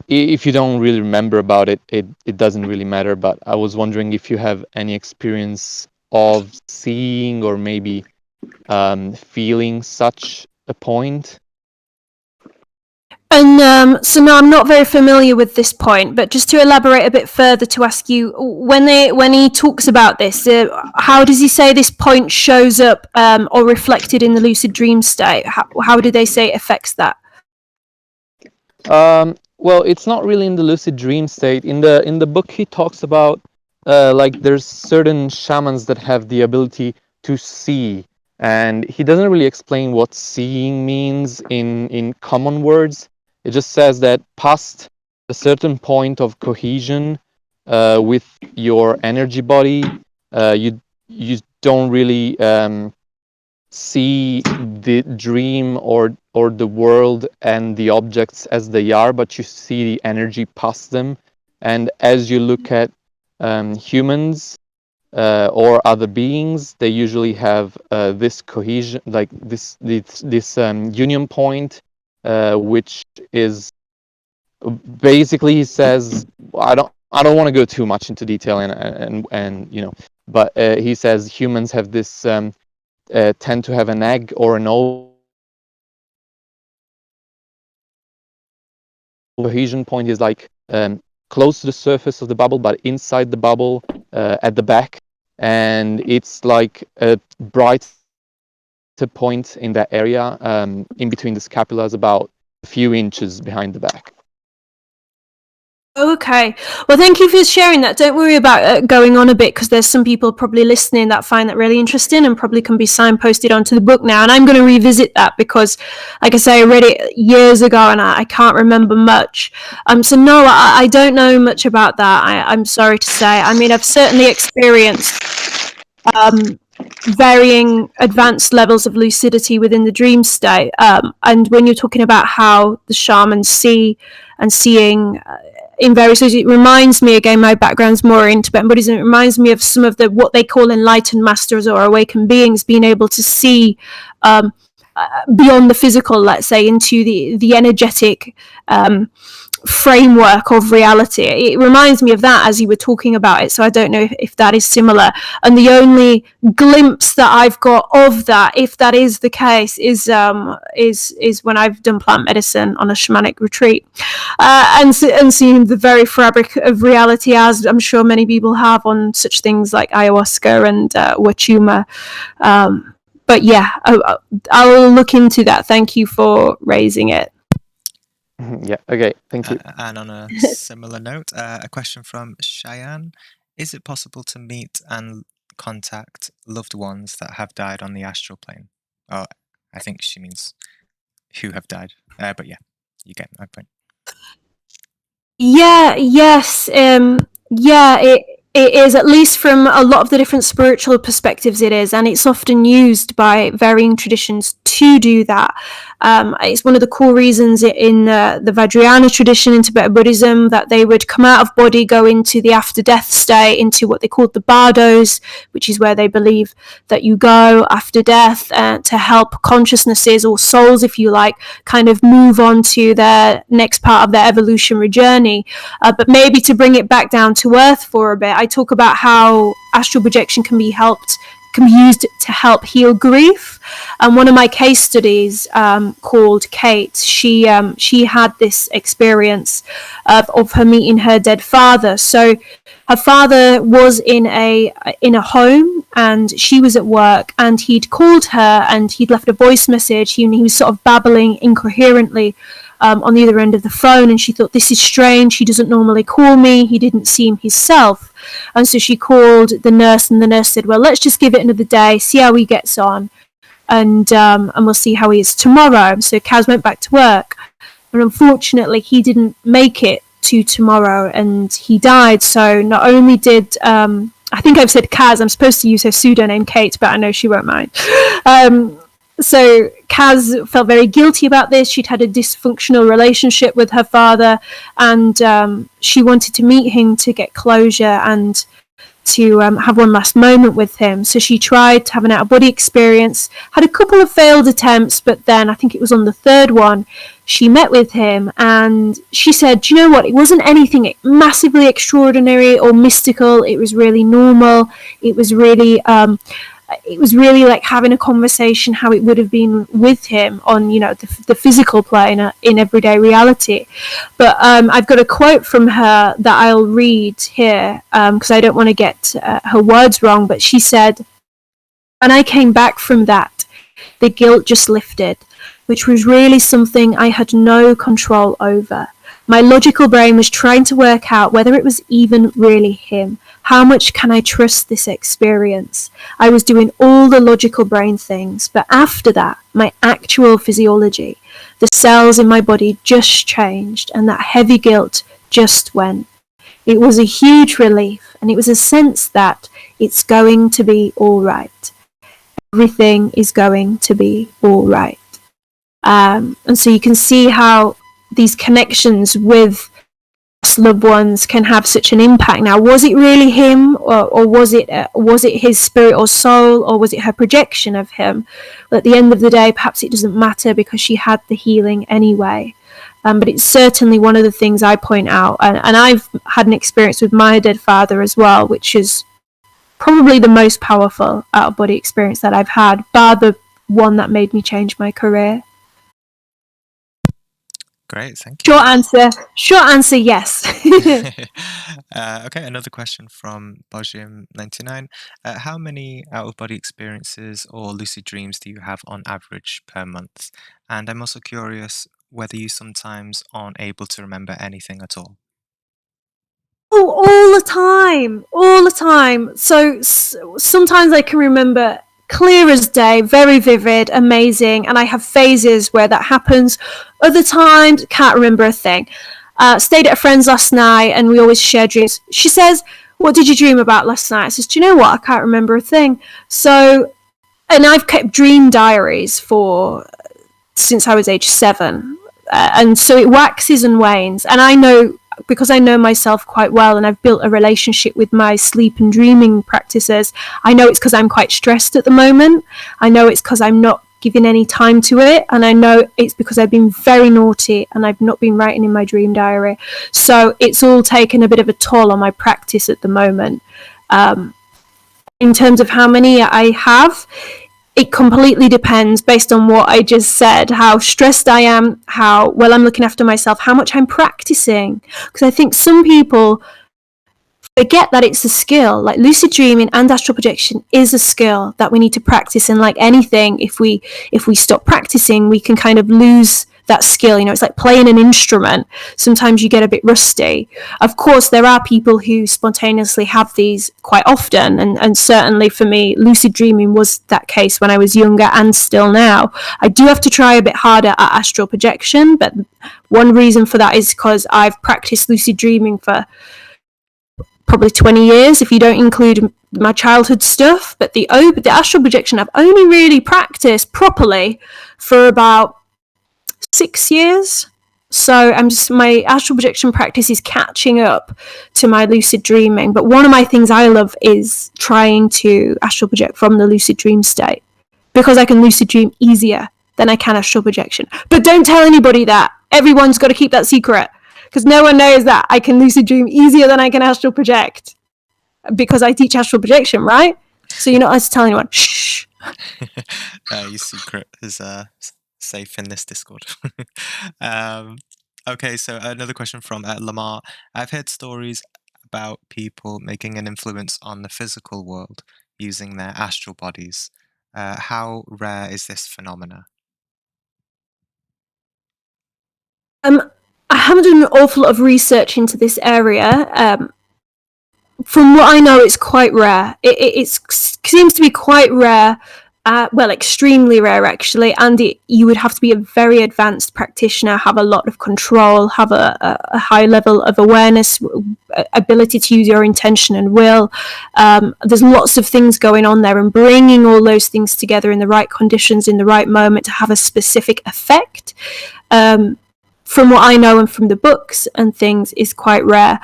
if you don't really remember about it, it doesn't really matter. But I was wondering if you have any experience of seeing or maybe feeling such a point. And so no, I'm not very familiar with this point, but just to elaborate a bit further, to ask you, when he talks about this, how does he say this point shows up or reflected in the lucid dream state? How do they say it affects that? Well, it's not really in the lucid dream state. In the book, he talks about like there's certain shamans that have the ability to see, and he doesn't really explain what seeing means in common words. It just says that past a certain point of cohesion with your energy body, you don't really see the dream or the world and the objects as they are, but you see the energy past them. And as you look at humans or other beings, they usually have this cohesion, like this union point, which is basically, he says, I don't want to go too much into detail, and but he says humans have this tend to have an egg or an cohesion point is like close to the surface of the bubble, but inside the bubble at the back, and it's like a bright point in that area in between the scapulas, about a few inches behind the back. Okay. Well, thank you for sharing that. Don't worry about going on a bit, because there's some people probably listening that find that really interesting and probably can be signposted onto the book now. And I'm going to revisit that because, like I say, I read it years ago and I can't remember much. So no, I don't know much about that. I'm sorry to say. I mean, I've certainly experienced varying advanced levels of lucidity within the dream state. And when you're talking about how the shamans see and seeing in various ways, it reminds me, again, my background's more in Tibetan Buddhism, it reminds me of some of the what they call enlightened masters or awakened beings being able to see beyond the physical, let's say, into the energetic framework of reality. It reminds me of that as you were talking about it, so I don't know if that is similar. And the only glimpse that I've got of that, if that is the case, is when I've done plant medicine on a shamanic retreat, and seen the very fabric of reality, as I'm sure many people have on such things like ayahuasca and wachuma. But yeah, I'll look into that. Thank you for raising it. Yeah, okay, thank you. And on a similar note, a question from Cheyenne. Is it possible to meet and contact loved ones that have died on the astral plane? Oh, I think she means who have died. But yeah, you get my point. Yeah, yes, yeah, it is, at least from a lot of the different spiritual perspectives it is, and it's often used by varying traditions to do that. It's one of the core reasons in the Vajrayana tradition in Tibetan Buddhism that they would come out of body, go into the after-death state, into what they called the bardos, which is where they believe that you go after death to help consciousnesses or souls, if you like, kind of move on to their next part of their evolutionary journey. But maybe to bring it back down to earth for a bit, I talk about how astral projection can be used to help heal grief. And one of my case studies called Kate, she had this experience of her meeting her dead father. So her father was in a home and she was at work, and he'd called her and he'd left a voice message. He was sort of babbling incoherently on the other end of the phone, and she thought, this is strange, he doesn't normally call me, he didn't seem himself. And so she called the nurse, and the nurse said, well, let's just give it another day, see how he gets on, and we'll see how he is tomorrow. So Kaz went back to work, and unfortunately he didn't make it to tomorrow, and he died. So not only did I think I've said Kaz, I'm supposed to use her pseudonym Kate, but I know she won't mind. So Kaz felt very guilty about this. She'd had a dysfunctional relationship with her father, and she wanted to meet him to get closure and to have one last moment with him. So she tried to have an out-of-body experience, had a couple of failed attempts, but then I think it was on the third one, she met with him, and she said, do you know what, it wasn't anything massively extraordinary or mystical, it was really normal, it was really like having a conversation how it would have been with him on, the physical plane in everyday reality. But I've got a quote from her that I'll read here because I don't want to get her words wrong, but she said, when I came back from that, the guilt just lifted, which was really something I had no control over. My logical brain was trying to work out whether it was even really him. How much can I trust this experience? I was doing all the logical brain things, but after that, my actual physiology, the cells in my body just changed, and that heavy guilt just went. It was a huge relief, and it was a sense that it's going to be all right. Everything is going to be all right. And so you can see how these connections with loved ones can have such an impact. Now, was it really him, or was it his spirit or soul, or was it her projection of him? Well, at the end of the day, perhaps it doesn't matter because she had the healing anyway. But it's certainly one of the things I point out, and I've had an experience with my dead father as well, which is probably the most powerful out-of-body experience that I've had, bar the one that made me change my career. Great, thank you. Short answer, yes. Okay, another question from Bojim99. How many out-of-body experiences or lucid dreams do you have on average per month? And I'm also curious whether you sometimes aren't able to remember anything at all. Oh, all the time. So sometimes I can remember clear as day, very vivid, amazing, and I have phases where that happens. Other times, can't remember a thing. Stayed at a friend's last night, and we always share dreams. She says, what did you dream about last night? I says, do you know what? I can't remember a thing. So, and I've kept dream diaries since I was age 7. And so it waxes and wanes. And I know, because I know myself quite well and I've built a relationship with my sleep and dreaming practices, I know it's because I'm quite stressed at the moment. I know it's because I'm not giving any time to it, and I know it's because I've been very naughty and I've not been writing in my dream diary. So it's all taken a bit of a toll on my practice at the moment. In terms of how many I have, it completely depends based on what I just said, how stressed I am, how well I'm looking after myself, how much I'm practicing. Because I think some people forget that it's a skill. Like lucid dreaming and astral projection is a skill that we need to practice. And like anything, if we stop practicing, we can kind of lose that skill. You know, it's like playing an instrument. Sometimes you get a bit rusty. Of course, there are people who spontaneously have these quite often. And certainly for me, lucid dreaming was that case when I was younger and still now. I do have to try a bit harder at astral projection, but one reason for that is because I've practiced lucid dreaming for probably 20 years, if you don't include my childhood stuff. But the astral projection I've only really practiced properly for about 6 years. So my astral projection practice is catching up to my lucid dreaming. But one of my things I love is trying to astral project from the lucid dream state, because I can lucid dream easier than I can astral projection. But don't tell anybody that. Everyone's got to keep that secret, because no one knows that I can lucid dream easier than I can astral project, because I teach astral projection, right? So you're not allowed to tell anyone. Shh. Your secret is safe in this Discord. Okay, so another question from Lamar. I've heard stories about people making an influence on the physical world using their astral bodies. How rare is this phenomena? I haven't done an awful lot of research into this area. From what I know, it's quite rare. It seems to be quite rare, well, extremely rare actually, and you would have to be a very advanced practitioner, have a lot of control, have a high level of awareness, ability to use your intention and will. There's lots of things going on there, and bringing all those things together in the right conditions, in the right moment to have a specific effect. From what I know and from the books and things, is quite rare.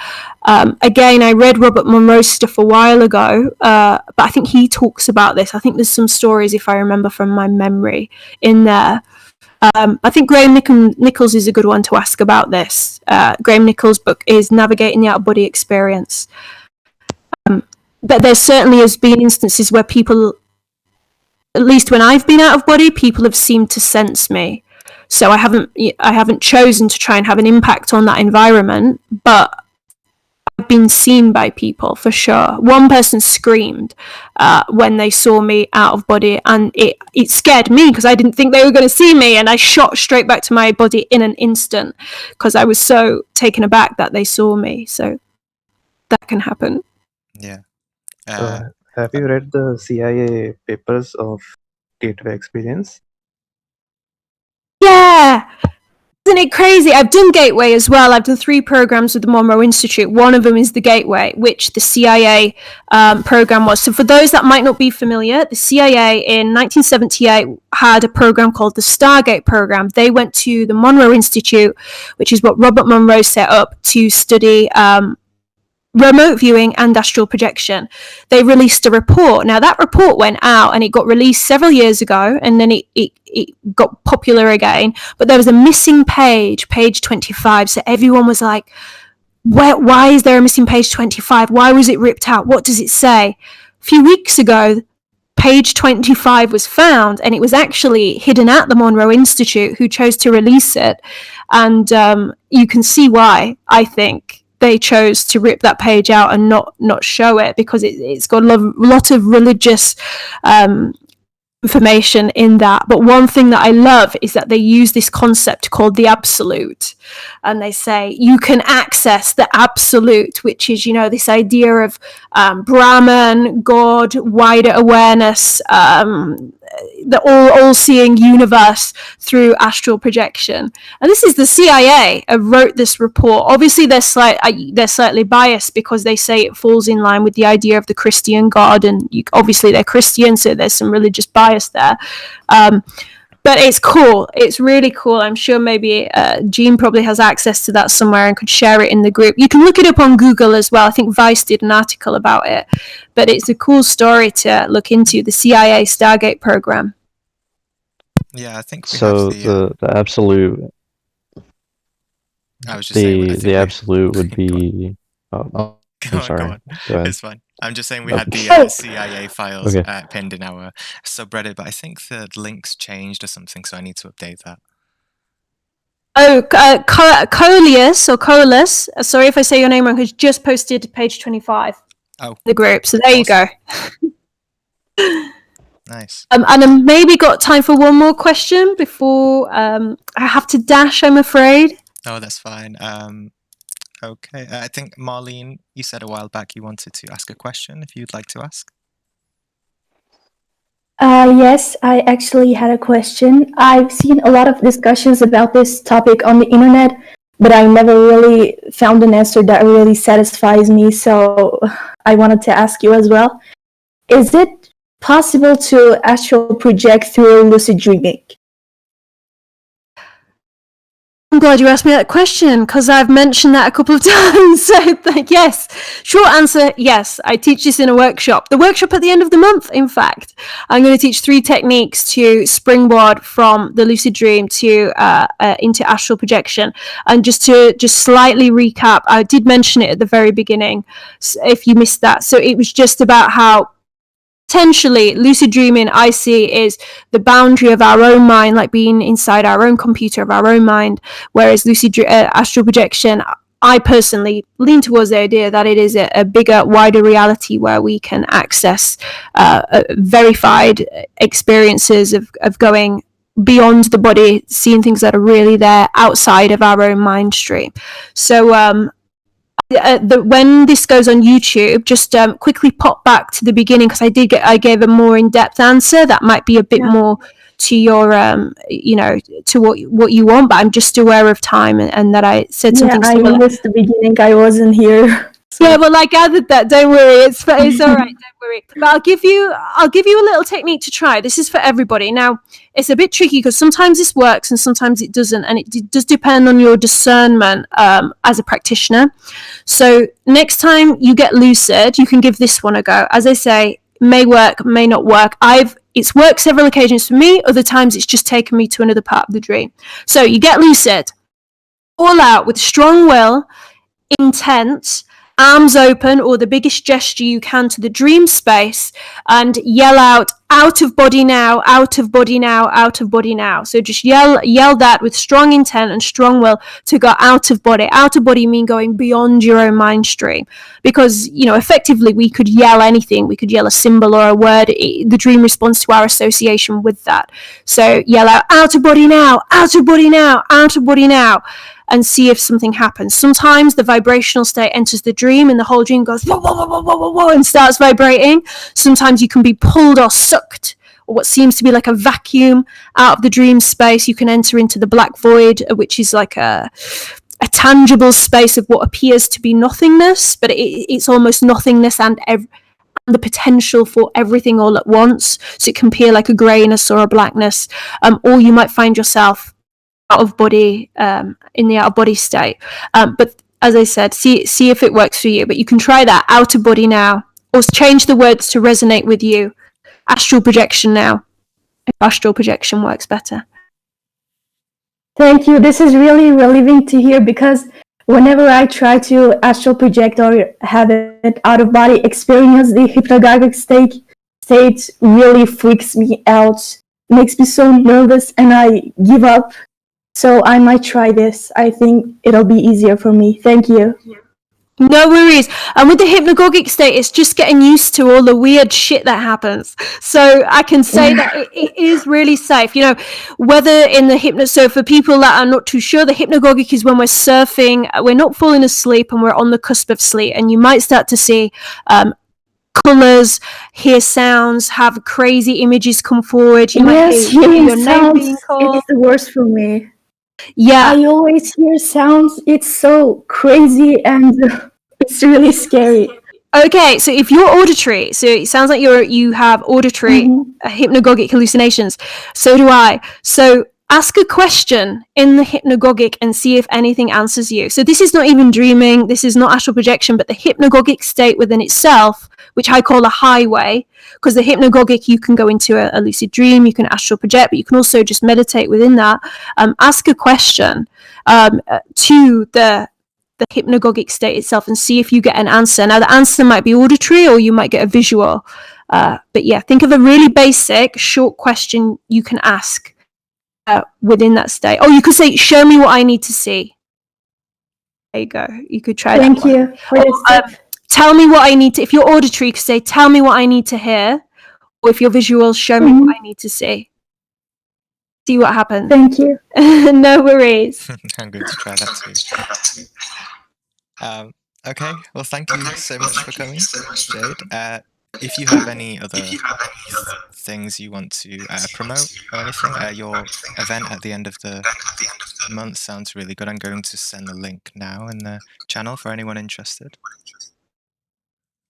Again, I read Robert Monroe's stuff a while ago, but I think he talks about this. I think there's some stories, if I remember from my memory, in there. I think Graham Nichols is a good one to ask about this. Graham Nichols' book is Navigating the Out-of-Body Experience. But there certainly has been instances where people, at least when I've been out of body, people have seemed to sense me. So I haven't chosen to try and have an impact on that environment, but I've been seen by people for sure. One person screamed when they saw me out of body, and it scared me because I didn't think they were going to see me, and I shot straight back to my body in an instant because I was so taken aback that they saw me. So that can happen. Yeah. Have you read the CIA papers of Gateway Experience? Yeah! Isn't it crazy? I've done Gateway as well. I've done 3 programs with the Monroe Institute. One of them is the Gateway, which the CIA program was. So for those that might not be familiar, the CIA in 1978 had a program called the Stargate program. They went to the Monroe Institute, which is what Robert Monroe set up to study remote viewing and astral projection. They released a report. Now that report went out and it got released several years ago, and then it got popular again, but there was a missing page 25. So everyone was like, why is there a missing page 25? Why was it ripped out? What does it say? A few weeks ago, page 25 was found, and it was actually hidden at the Monroe Institute, who chose to release it. And you can see why, I think, they chose to rip that page out and not show it, because it's got a lot of religious information in that. But one thing that I love is that they use this concept called the absolute, and they say you can access the absolute, which is, you know, this idea of Brahman, God, wider awareness, the all-seeing universe through astral projection. And this is the CIA wrote this report. Obviously, they're slightly biased because they say it falls in line with the idea of the Christian God, and obviously they're Christian, so there's some religious bias there. But it's cool. It's really cool. I'm sure maybe Jean probably has access to that somewhere and could share it in the group. You can look it up on Google as well. I think Vice did an article about it. But it's a cool story to look into, the CIA Stargate program. Yeah, I think we So have the absolute, I was just saying, I think the absolute would be. Oh, Go I'm on, sorry. go on. Go ahead. It's fine. I'm just saying we Oh. had the CIA files Okay. pinned in our subreddit, but I think the link's changed or something, so I need to update that. Oh, Coleus, sorry if I say your name wrong, has just posted page 25. Oh. The group. So there you go. Nice. And I maybe got time for one more question before I have to dash, I'm afraid. Oh, that's fine. Okay. I think, Marlene, you said a while back you wanted to ask a question, if you'd like to ask. Yes, I actually had a question. I've seen a lot of discussions about this topic on the internet, but I never really found an answer that really satisfies me, so I wanted to ask you as well. Is it possible to astral project through lucid dreaming? I'm glad you asked me that question because I've mentioned that a couple of times. So yes, short answer, yes. I teach this in a workshop. The workshop at the end of the month, in fact. I'm going to teach 3 techniques to springboard from the lucid dream to into astral projection. And just slightly recap, I did mention it at the very beginning, if you missed that. So it was just about how potentially lucid dreaming, I see, is the boundary of our own mind, like being inside our own computer of our own mind, whereas astral projection, I personally lean towards the idea that it is a bigger, wider reality where we can access verified experiences of going beyond the body, seeing things that are really there outside of our own mind stream. So when this goes on YouTube, just quickly pop back to the beginning because I gave a more in-depth answer that might be a bit more to your to what you want, but I'm just aware of time and that I said something similar. I missed the beginning. I wasn't here. So. Yeah, well, I gathered that. Don't worry, it's all right. Don't worry. But I'll give you a little technique to try. This is for everybody. Now, it's a bit tricky because sometimes this works and sometimes it doesn't, and it does depend on your discernment as a practitioner. So next time you get lucid, you can give this one a go. As I say, may work, may not work. It's worked several occasions for me. Other times it's just taken me to another part of the dream. So you get lucid, all out with strong will, intent, arms open or the biggest gesture you can to the dream space, and yell out of body now, out of body now, out of body now. So just yell that with strong intent and strong will to go out of body. Out of body mean going beyond your own mind stream, because effectively we could yell anything. We could yell a symbol or a word. The dream responds to our association with that. So yell out of body now, out of body now, out of body now, and see if something happens. Sometimes the vibrational state enters the dream and the whole dream goes whoa, whoa, whoa, whoa, whoa, whoa, and starts vibrating. Sometimes you can be pulled or sucked, or what seems to be like a vacuum out of the dream space. You can enter into the black void, which is like a tangible space of what appears to be nothingness, but it's almost nothingness and the potential for everything all at once. So it can appear like a grayness or a blackness, or you might find yourself out of body, in the out of body state. But as I said, see if it works for you. But you can try that out of body now, or change the words to resonate with you. Astral projection now, if astral projection works better. Thank you. This is really relieving to hear, because whenever I try to astral project or have an out of body experience, the hypnagogic state really freaks me out, makes me so nervous, and I give up. So I might try this. I think it'll be easier for me. Thank you. No worries. And with the hypnagogic state, it's just getting used to all the weird shit that happens. So I can say that it is really safe. Whether in the so for people that are not too sure, the hypnagogic is when we're surfing, we're not falling asleep and we're on the cusp of sleep. And you might start to see colours, hear sounds, have crazy images come forward. You might hear hearing your name sounds, being called. it's the worst for me. Yeah. I always hear sounds. It's so crazy and it's really scary. Okay, so if you're auditory, so it sounds like you have auditory hypnagogic hallucinations. So do I. So ask a question in the hypnagogic and see if anything answers you. So this is not even dreaming, this is not astral projection, but the hypnagogic state within itself, which I call a highway, because the hypnagogic, you can go into a lucid dream, you can astral project, but you can also just meditate within that. Ask a question to the hypnagogic state itself and see if you get an answer. Now, the answer might be auditory or you might get a visual. But yeah, think of a really basic, short question you can ask within that state. Oh, you could say, show me what I need to see. There you go. You could try that. Thank you for this. Tell me what I need to, if you're auditory, you could say, tell me what I need to hear. Or if you're visual, show me what I need to see. See what happens. Thank you. No worries. I'm going to try that too. Okay, well, thank you so much for coming, Jade. If you have any other things you want to promote or anything, your event at the end of the month sounds really good. I'm going to send the link now in the channel for anyone interested.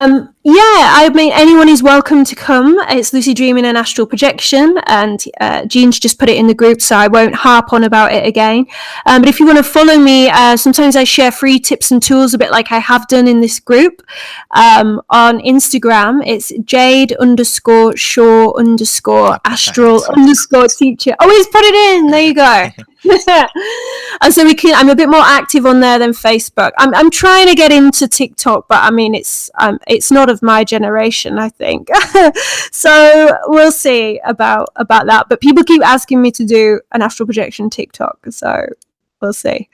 Yeah, I mean, anyone is welcome to come. It's lucid dreaming and astral projection, and Jean's just put it in the group, so I won't harp on about it again. But if you want to follow me, sometimes I share free tips and tools, a bit like I have done in this group. On Instagram, it's Jade_Shaw_astral_teacher. Always put it in. There you go. And so I'm a bit more active on there than Facebook. I'm trying to get into TikTok, but I mean it's not of my generation, I think. So we'll see about that. But people keep asking me to do an astral projection TikTok, so we'll see.